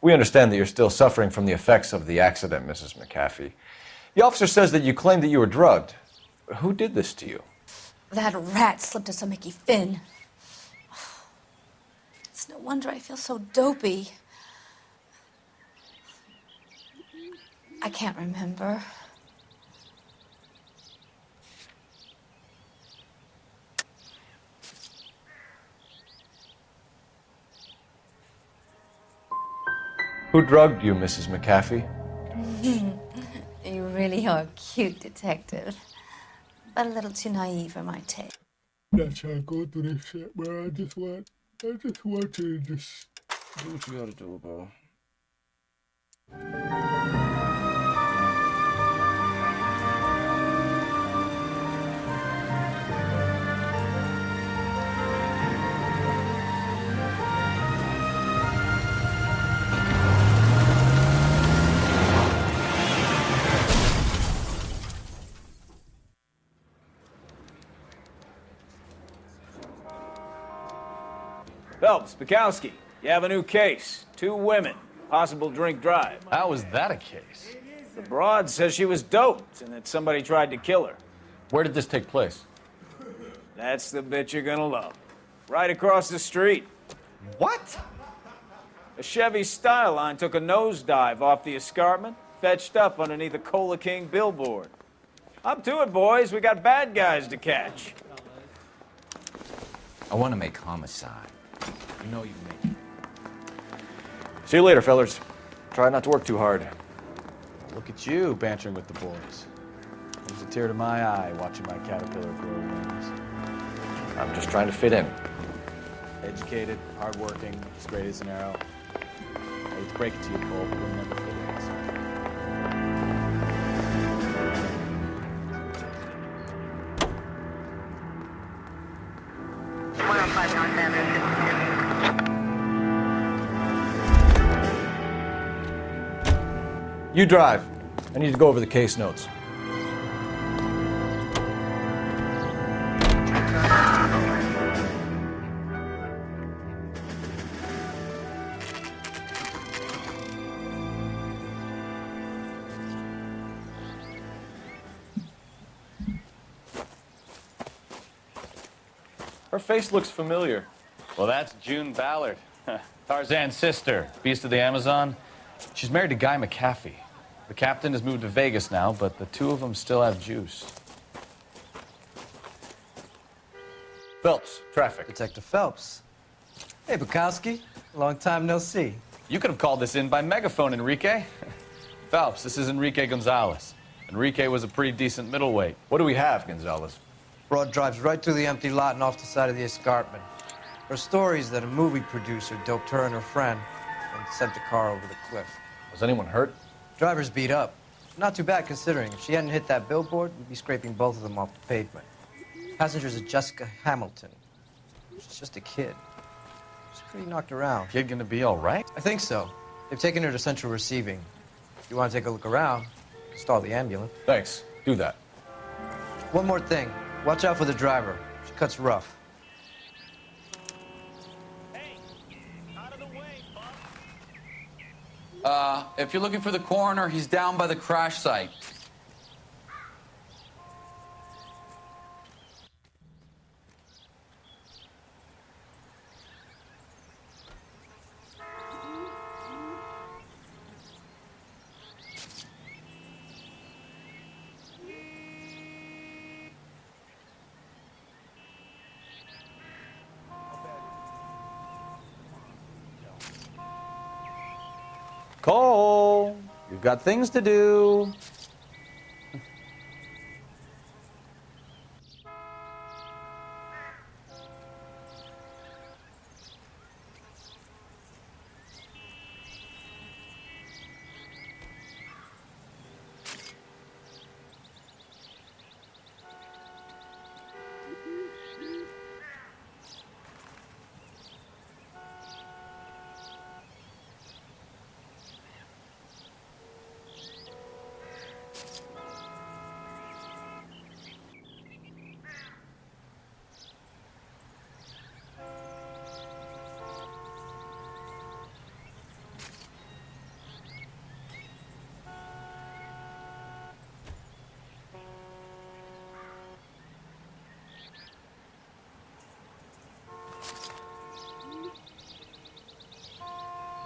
We understand that you're still suffering from the effects of the accident, Mrs. McAfee. The officer says that you claimed that you were drugged. Who did this to you? That rat slipped us a Mickey Finn. It's no wonder I feel so dopey. I can't remember. Who drugged you, Mrs. McAfee? You really are a cute detective, but a little too naive for my taste. Not trying to go through this shit, bro. I just want you to just do what you gotta do, bro. Phelps, Bukowski, you have a new case. 2 women, possible drink drive. How is that a case? The broad says she was doped and that somebody tried to kill her. Where did this take place? That's the bit you're gonna love. Right across the street. What? A Chevy Styline took a nosedive off the escarpment, fetched up underneath a Cola King billboard. Up to it, boys. We got bad guys to catch. I want to make homicide. You know you make it. See you later, fellers. Try not to work too hard. Look at you bantering with the boys. There's a tear to my eye watching my caterpillar grow wings. I'm just trying to fit in. Educated, hardworking, straight as an arrow. I hate to break it to you, Cole, but we'll never fit in. You drive. I need to go over the case notes. Her face looks familiar. Well, that's June Ballard, Tarzan's sister, Beast of the Amazon. She's married to Guy McAfee. The captain has moved to Vegas now, but the 2 of them still have juice. Phelps, traffic. Detective Phelps. Hey, Bukowski. Long time no see. You could have called this in by megaphone, Enrique. Phelps, this is Enrique Gonzalez. Enrique was a pretty decent middleweight. What do we have, Gonzalez? Broad drives right through the empty lot and off the side of the escarpment. Her story is that a movie producer doped her and her friend and sent the car over the cliff. Was anyone hurt? Driver's beat up. Not too bad considering. If she hadn't hit that billboard, we'd be scraping both of them off the pavement. Passenger's a Jessica Hamilton. She's just a kid. She's pretty knocked around. Kid gonna be all right? I think so. They've taken her to central receiving. If you want to take a look around, stall the ambulance. Thanks. Do that. One more thing. Watch out for the driver. She cuts rough. If you're looking for the coroner, he's down by the crash site. Cole, you've got things to do.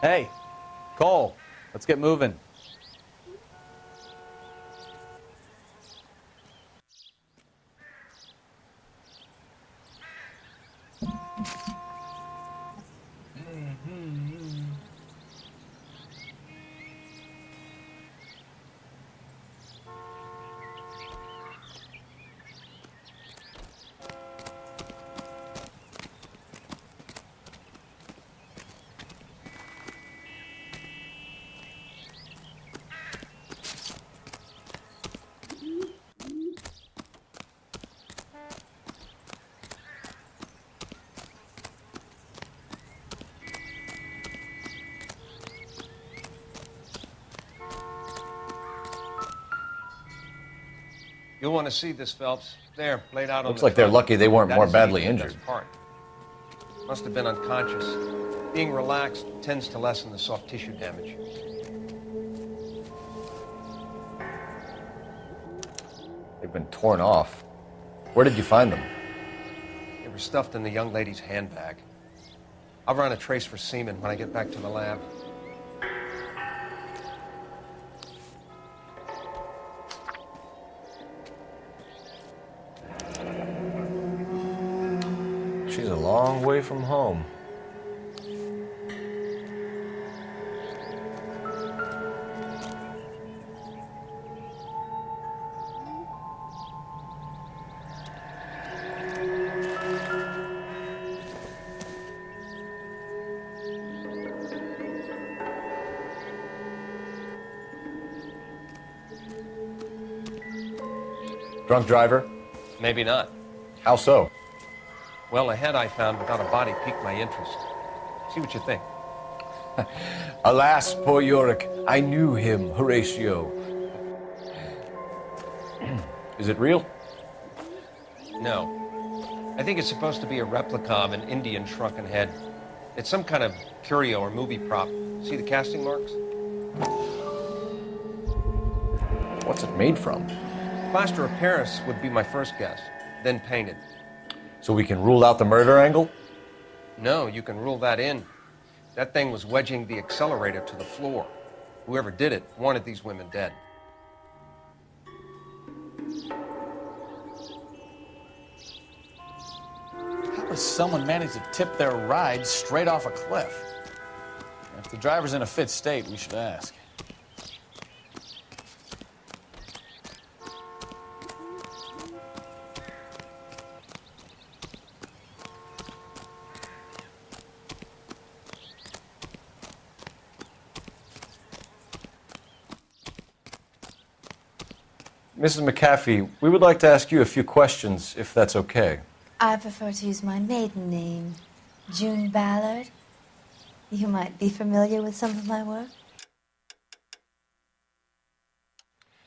Hey, Cole, let's get moving. You'll want to see this, Phelps. There, laid out on Looks the like they're front. lucky they weren't That more is badly the injured. best part. Must have been unconscious. Being relaxed tends to lessen the soft tissue damage. They've been torn off. Where did you find them? They were stuffed in the young lady's handbag. I'll run a trace for semen when I get back to the lab. She's a long way from home. Drunk driver? Maybe not. How so? Well, a head I found without a body piqued my interest. See what you think. Alas, poor Yorick, I knew him, Horatio. Is it real? No. I think it's supposed to be a replica of an Indian shrunken head. It's some kind of curio or movie prop. See the casting marks? What's it made from? Plaster of Paris would be my first guess, then painted. So we can rule out the murder angle? No, you can rule that in. That thing was wedging the accelerator to the floor. Whoever did it wanted these women dead. someone managed to tip their ride straight off a cliff. If the driver's in a fit state, we should ask. Mrs. McAfee, we would like to ask you a few questions, if that's okay. I prefer to use my maiden name, June Ballard. You might be familiar with some of my work.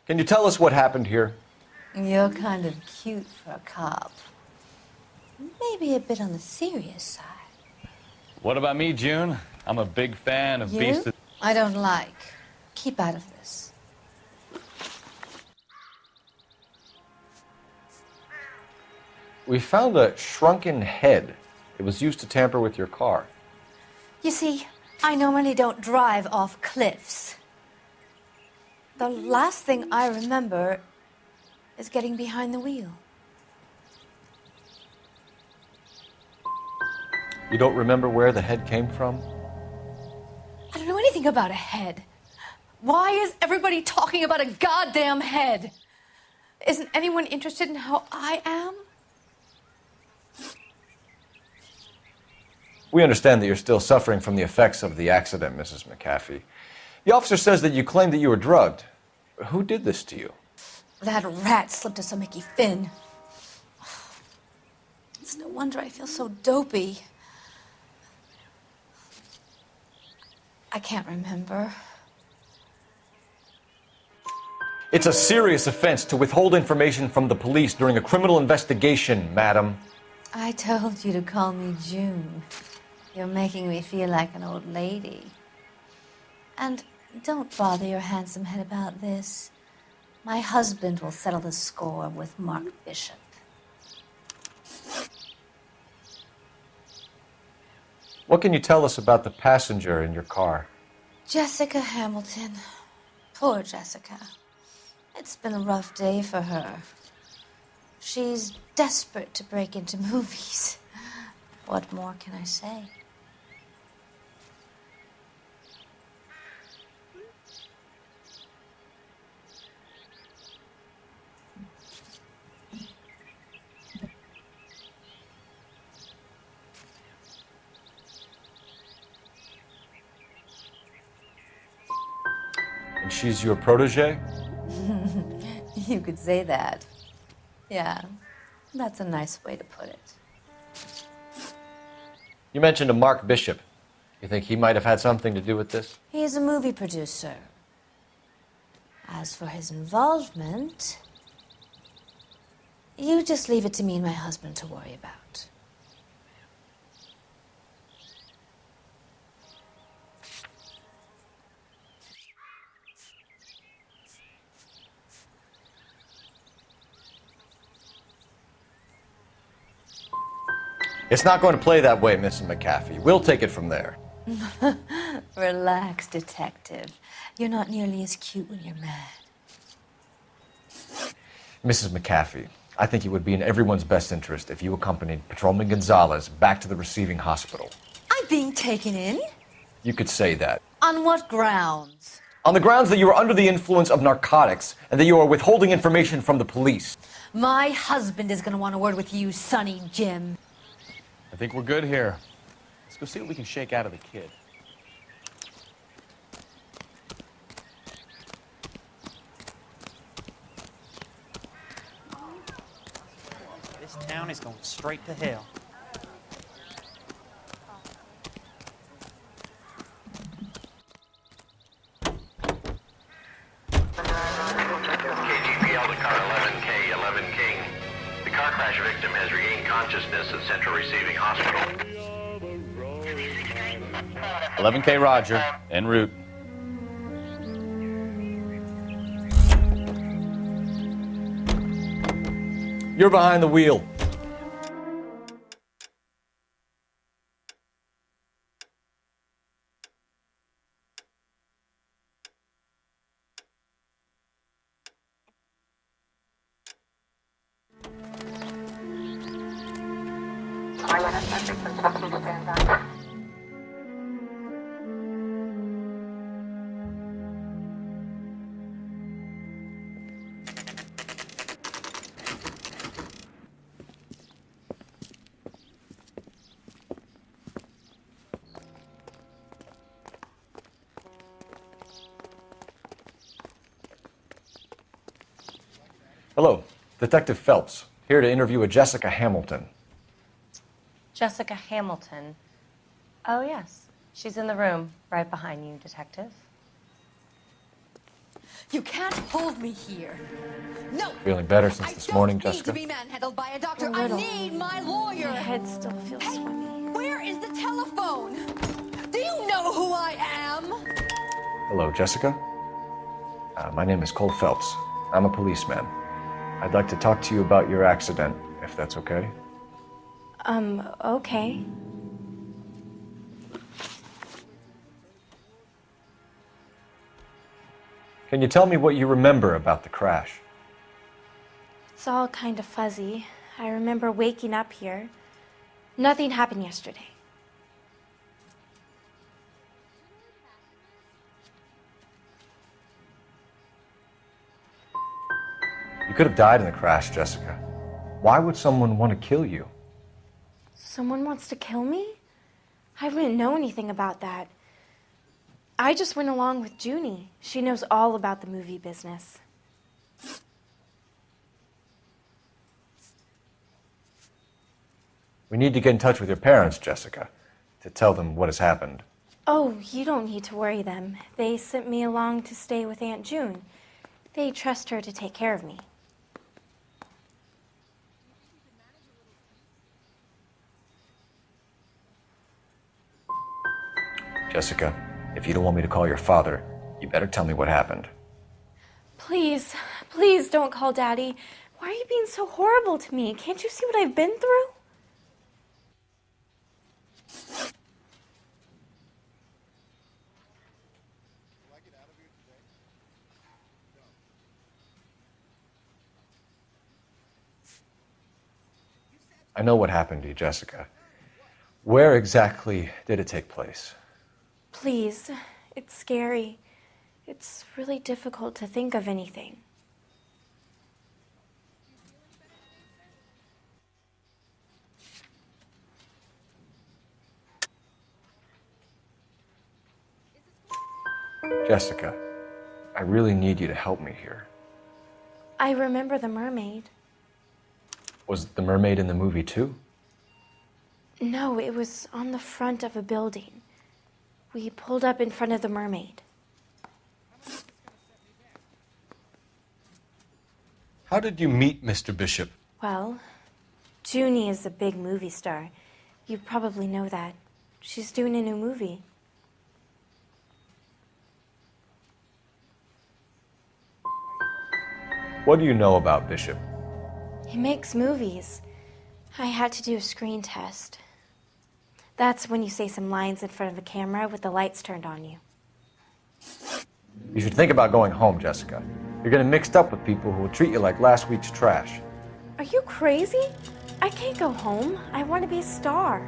Can you tell us what happened here? You're kind of cute for a cop. Maybe a bit on the serious side. What about me, June? I'm a big fan of You? Beast. I don't like. Keep out of this. We found a shrunken head. It was used to tamper with your car. You see, I normally don't drive off cliffs. The last thing I remember is getting behind the wheel. You don't remember where the head came from? I don't know anything about a head. Why is everybody talking about a goddamn head? Isn't anyone interested in how I am? We understand that you're still suffering from the effects of the accident, Mrs. McAfee. The officer says that you claimed that you were drugged. Who did this to you? That rat slipped us a Mickey Finn. It's no wonder I feel so dopey. I can't remember. It's a serious offense to withhold information from the police during a criminal investigation, madam. I told you to call me June. You're making me feel like an old lady. And don't bother your handsome head about this. My husband will settle the score with Mark Bishop. What can you tell us about the passenger in your car? Jessica Hamilton. Poor Jessica. It's been a rough day for her. She's desperate to break into movies. What more can I say? And she's your protege? You could say that. Yeah, that's a nice way to put it. You mentioned a Mark Bishop. You think he might have had something to do with this? He's a movie producer. As for his involvement, you just leave it to me and my husband to worry about. It's not going to play that way, Mrs. McAfee. We'll take it from there. Relax, detective. You're not nearly as cute when you're mad. Mrs. McAfee, I think it would be in everyone's best interest if you accompanied Patrolman Gonzalez back to the receiving hospital. I'm being taken in? You could say that. On what grounds? On the grounds that you are under the influence of narcotics and that you are withholding information from the police. My husband is going to want a word with you, Sonny Jim. I think we're good here. Let's go see what we can shake out of the kid. This town is going straight to hell. KGPL to car 11K, 11 King. The car crash victim has regained consciousness at Central Receiving Hospital. 11K Roger, en route. You're behind the wheel. Hello, Detective Phelps, here to interview a Jessica Hamilton. Jessica Hamilton. Oh, yes. She's in the room right behind you, Detective. You can't hold me here. No. Feeling better since this morning, I don't Jessica? need to be manhandled by a doctor. I need my lawyer. My head still feels swimmy. Where is the telephone? Do you know who I am? Hello, Jessica. My name is Cole Phelps. I'm a policeman. I'd like to talk to you about your accident, if that's okay. Okay. Can you tell me what you remember about the crash? It's all kind of fuzzy. I remember waking up here. Nothing happened yesterday. You could have died in the crash, Jessica. Why would someone want to kill you? Someone wants to kill me? I wouldn't know anything about that. I just went along with Junie. She knows all about the movie business. We need to get in touch with your parents, Jessica, to tell them what has happened. Oh, you don't need to worry them. They sent me along to stay with Aunt June. They trust her to take care of me. Jessica, if you don't want me to call your father, you better tell me what happened. Please, please don't call Daddy. Why are you being so horrible to me? Can't you see what I've been through? I know what happened to you, Jessica. Where exactly did it take place? Please, it's scary. It's really difficult to think of anything. Jessica, I really need you to help me here. I remember the mermaid. Was the mermaid in the movie too? No, it was on the front of a building. We pulled up in front of the mermaid. How did you meet Mr. Bishop? Well, Junie is a big movie star. You probably know that. She's doing a new movie. What do you know about Bishop? He makes movies. I had to do a screen test. That's when you say some lines in front of a camera with the lights turned on you. You should think about going home, Jessica. You're getting mixed up with people who will treat you like last week's trash. Are you crazy? I can't go home. I want to be a star.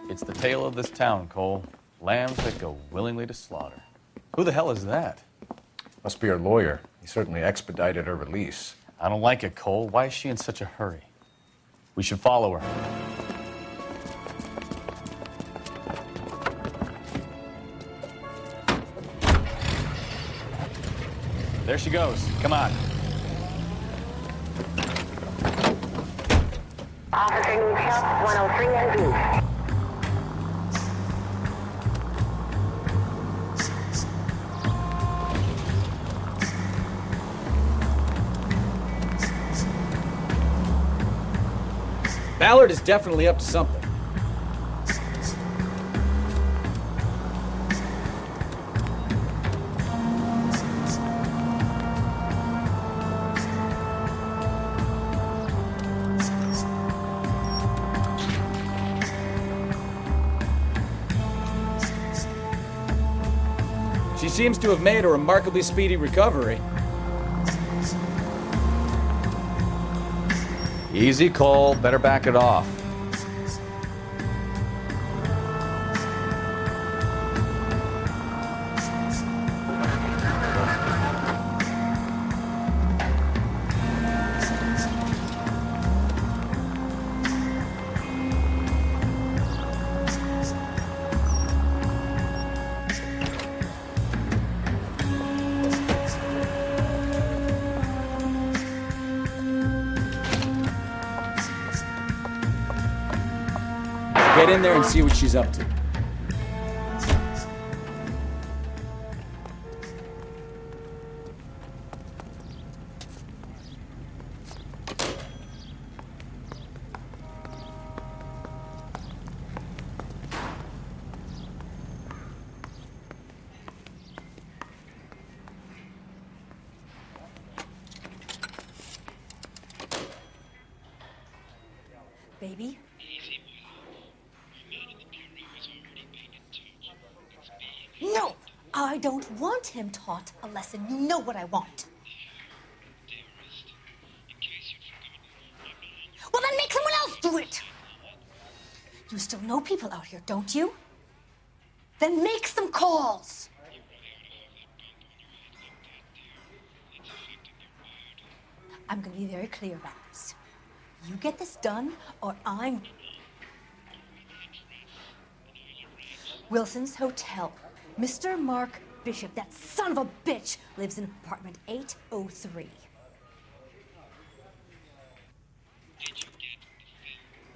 It's the tale of this town, Cole. Lambs that go willingly to slaughter. Who the hell is that? Must be her lawyer. He certainly expedited her release. I don't like it, Cole. Why is she in such a hurry? We should follow her. There she goes. Come on. Officer needs help, 103 NV. Ballard is definitely up to something. She seems to have made a remarkably speedy recovery. Easy, Cole. Better back it off. Get in there and see what she's up to. Baby? No! I don't want him taught a lesson. You know what I want. Well, then make someone else do it! You still know people out here, don't you? Then make some calls! I'm gonna be very clear about this. You get this done, or I'm... Wilson's Hotel. Mr. Mark Bishop, that son of a bitch, lives in apartment 803.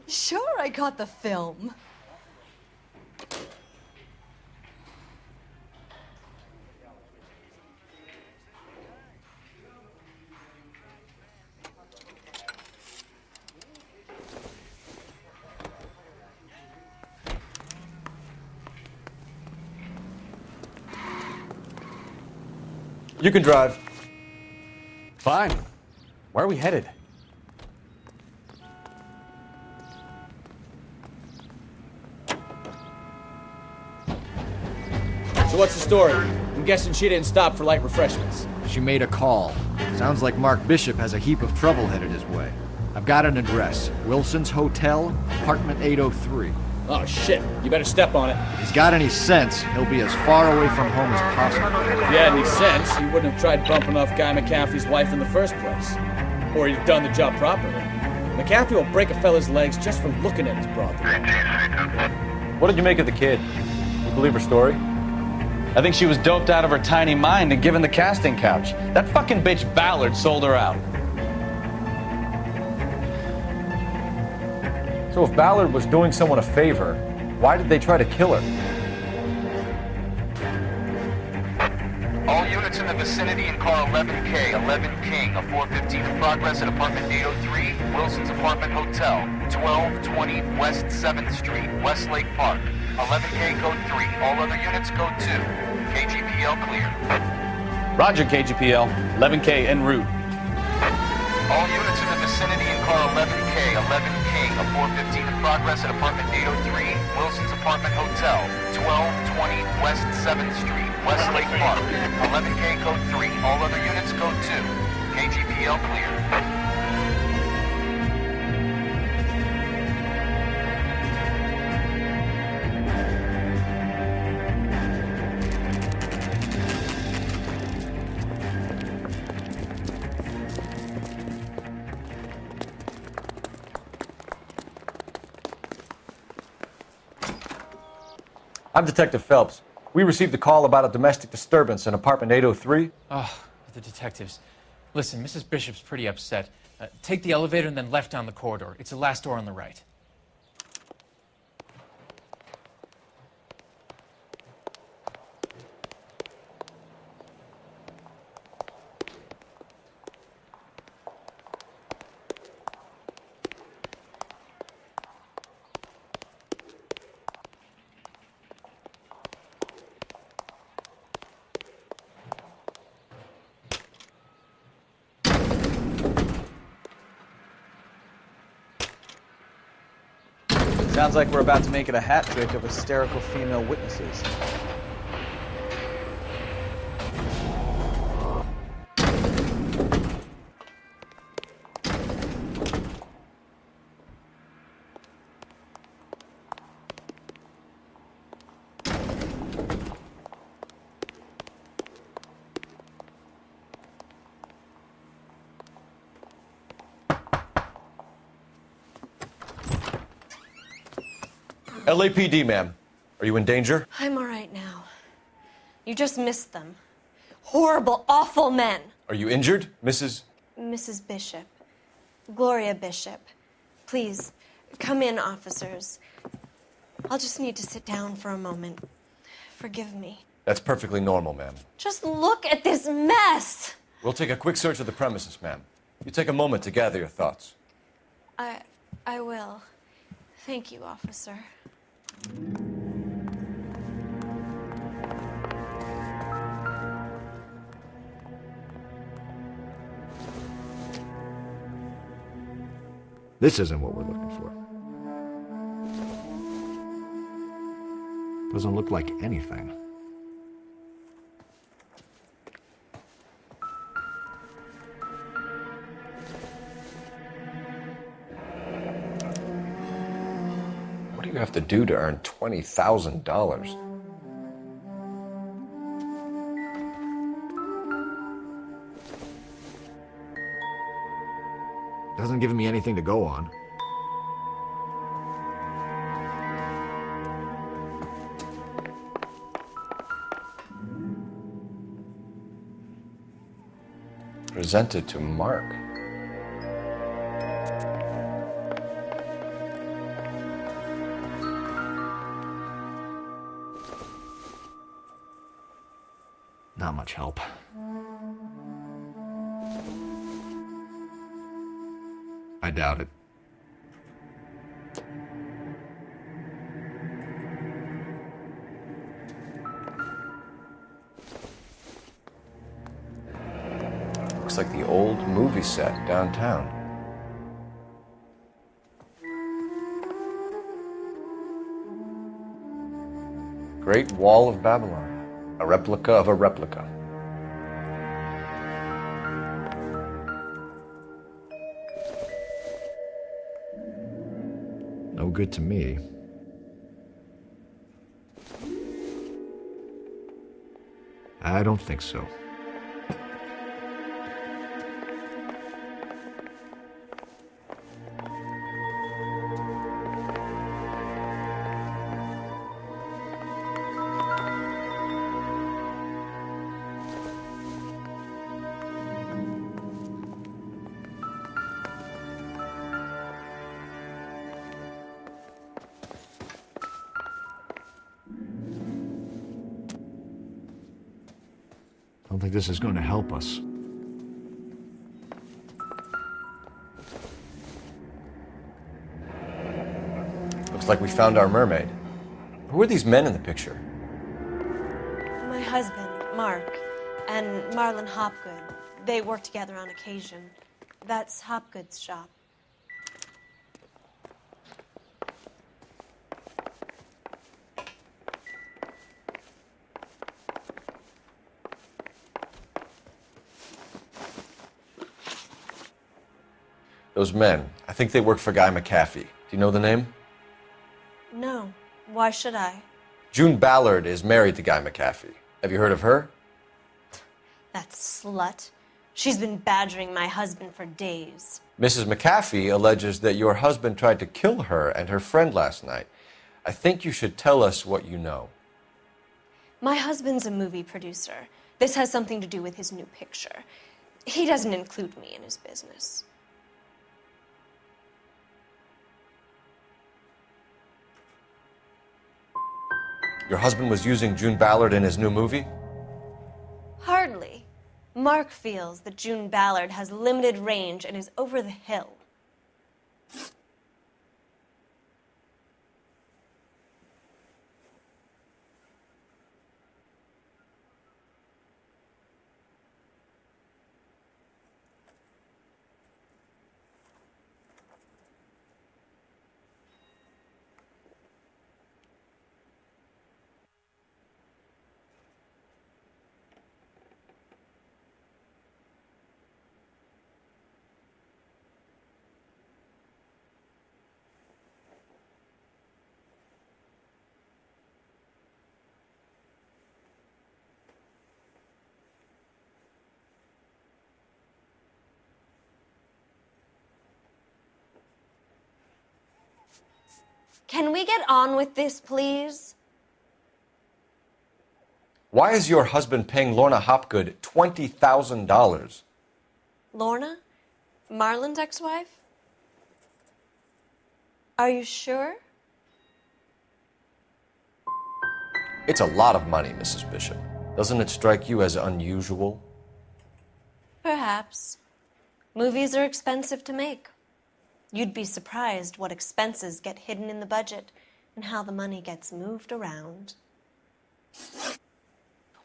Sure, I got the film. You can drive. Fine. Where are we headed? So what's the story? I'm guessing she didn't stop for light refreshments. She made a call. Sounds like Mark Bishop has a heap of trouble headed his way. I've got an address. Wilson's Hotel, apartment 803. Oh shit, you better step on it. If he's got any sense, he'll be as far away from home as possible. If he had any sense, he wouldn't have tried bumping off Guy McAfee's wife in the first place. Or he'd have done the job properly. McAfee will break a fella's legs just for looking at his brother. What did you make of the kid? You believe her story? I think she was doped out of her tiny mind and given the casting couch. That fucking bitch Ballard sold her out. So if Ballard was doing someone a favor, why did they try to kill her? All units in the vicinity in car 11K, 11 King, a 415 in progress at apartment 803, Wilson's Apartment Hotel, 1220 West 7th Street, Westlake Park. 11K code 3, all other units code 2. KGPL clear. Roger, KGPL. 11K en route. All units in the vicinity in car 11K, 11 King, a 415 in progress at apartment 803, Wilson's Apartment Hotel, 1220 West 7th Street, Westlake Park. 11K code 3, all other units code 2. KGPL clear. I'm Detective Phelps. We received a call about a domestic disturbance in apartment 803. Oh, the detectives. Listen, Mrs. Bishop's pretty upset. Take the elevator and then left down the corridor. It's the last door on the right. Sounds like we're about to make it a hat trick of hysterical female witnesses. LAPD, ma'am. Are you in danger? I'm all right now. You just missed them. Horrible, awful men. Are you injured, Mrs.? Mrs. Bishop. Gloria Bishop. Please, come in, officers. I'll just need to sit down for a moment. Forgive me. That's perfectly normal, ma'am. Just look at this mess! We'll take a quick search of the premises, ma'am. You take a moment to gather your thoughts. I will. Thank you, officer. This isn't what we're looking for. Doesn't look like anything. What do you have to do to earn $20,000? Doesn't give me anything to go on. Presented to Mark. Not much help. I doubt it. Looks like the old movie set downtown. Great Wall of Babylon. A replica of a replica. No good to me. I don't think so. I don't think this is going to help us. Looks like we found our mermaid. Who are these men in the picture? My husband, Mark, and Marlon Hopgood. They work together on occasion. That's Hopgood's shop. Those men, I think they work for Guy McAfee. Do you know the name? No. Why should I? June Ballard is married to Guy McAfee. Have you heard of her? That slut. She's been badgering my husband for days. Mrs. McAfee alleges that your husband tried to kill her and her friend last night. I think you should tell us what you know. My husband's a movie producer. This has something to do with his new picture. He doesn't include me in his business. Your husband was using June Ballard in his new movie? Hardly. Mark feels that June Ballard has limited range and is over the hill. Can we get on with this, please? Why is your husband paying Lorna Hopgood $20,000? Lorna? Marlon's ex-wife? Are you sure? It's a lot of money, Mrs. Bishop. Doesn't it strike you as unusual? Perhaps. Movies are expensive to make. You'd be surprised what expenses get hidden in the budget and how the money gets moved around.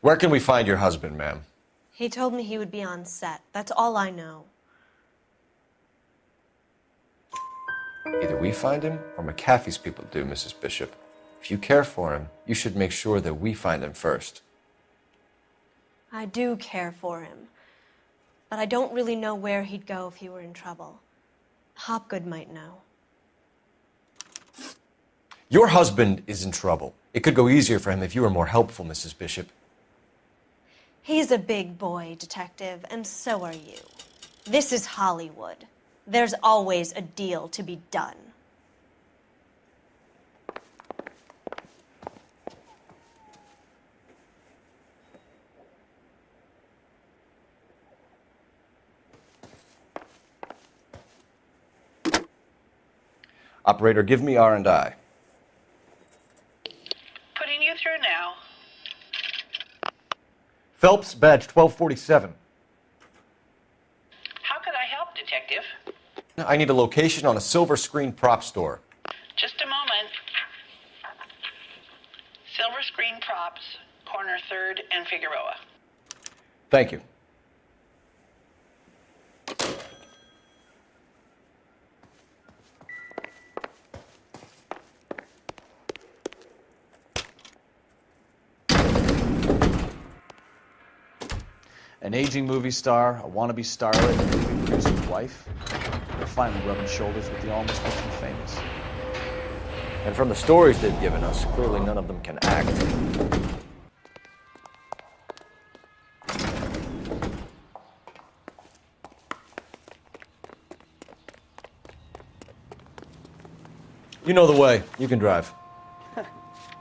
Where can we find your husband, ma'am? He told me he would be on set. That's all I know. Either we find him or McAfee's people do, Mrs. Bishop. If you care for him, you should make sure that we find him first. I do care for him, but I don't really know where he'd go if he were in trouble. Hopgood might know. Your husband is in trouble. It could go easier for him if you were more helpful, Mrs. Bishop. He's a big boy, Detective, and so are you. This is Hollywood. There's always a deal to be done. Operator, give me R&I. Putting you through now. Phelps, badge 1247. How can I help, Detective? I need a location on a silver screen prop store. Just a moment. Silver Screen Props, corner 3rd and Figueroa. Thank you. An aging movie star, a wannabe starlet, and a movie producer's wife. They're finally rubbing shoulders with the almost rich and famous. And from the stories they've given us, clearly none of them can act. You know the way. You can drive.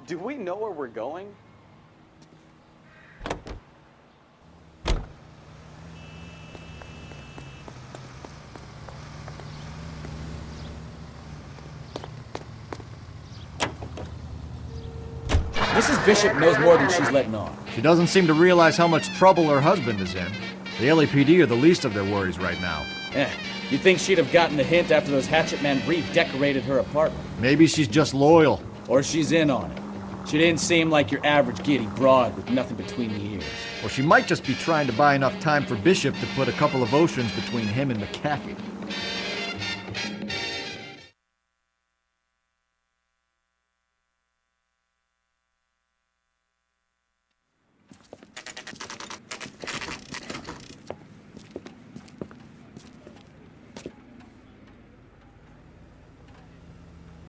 Do we know where we're going? Mrs. Bishop knows more than she's letting on. She doesn't seem to realize how much trouble her husband is in. The LAPD are the least of their worries right now. You'd think she'd have gotten the hint after those Hatchet Men redecorated her apartment. Maybe she's just loyal. Or she's in on it. She didn't seem like your average giddy broad with nothing between the ears. Or she might just be trying to buy enough time for Bishop to put a couple of oceans between him and McAfee.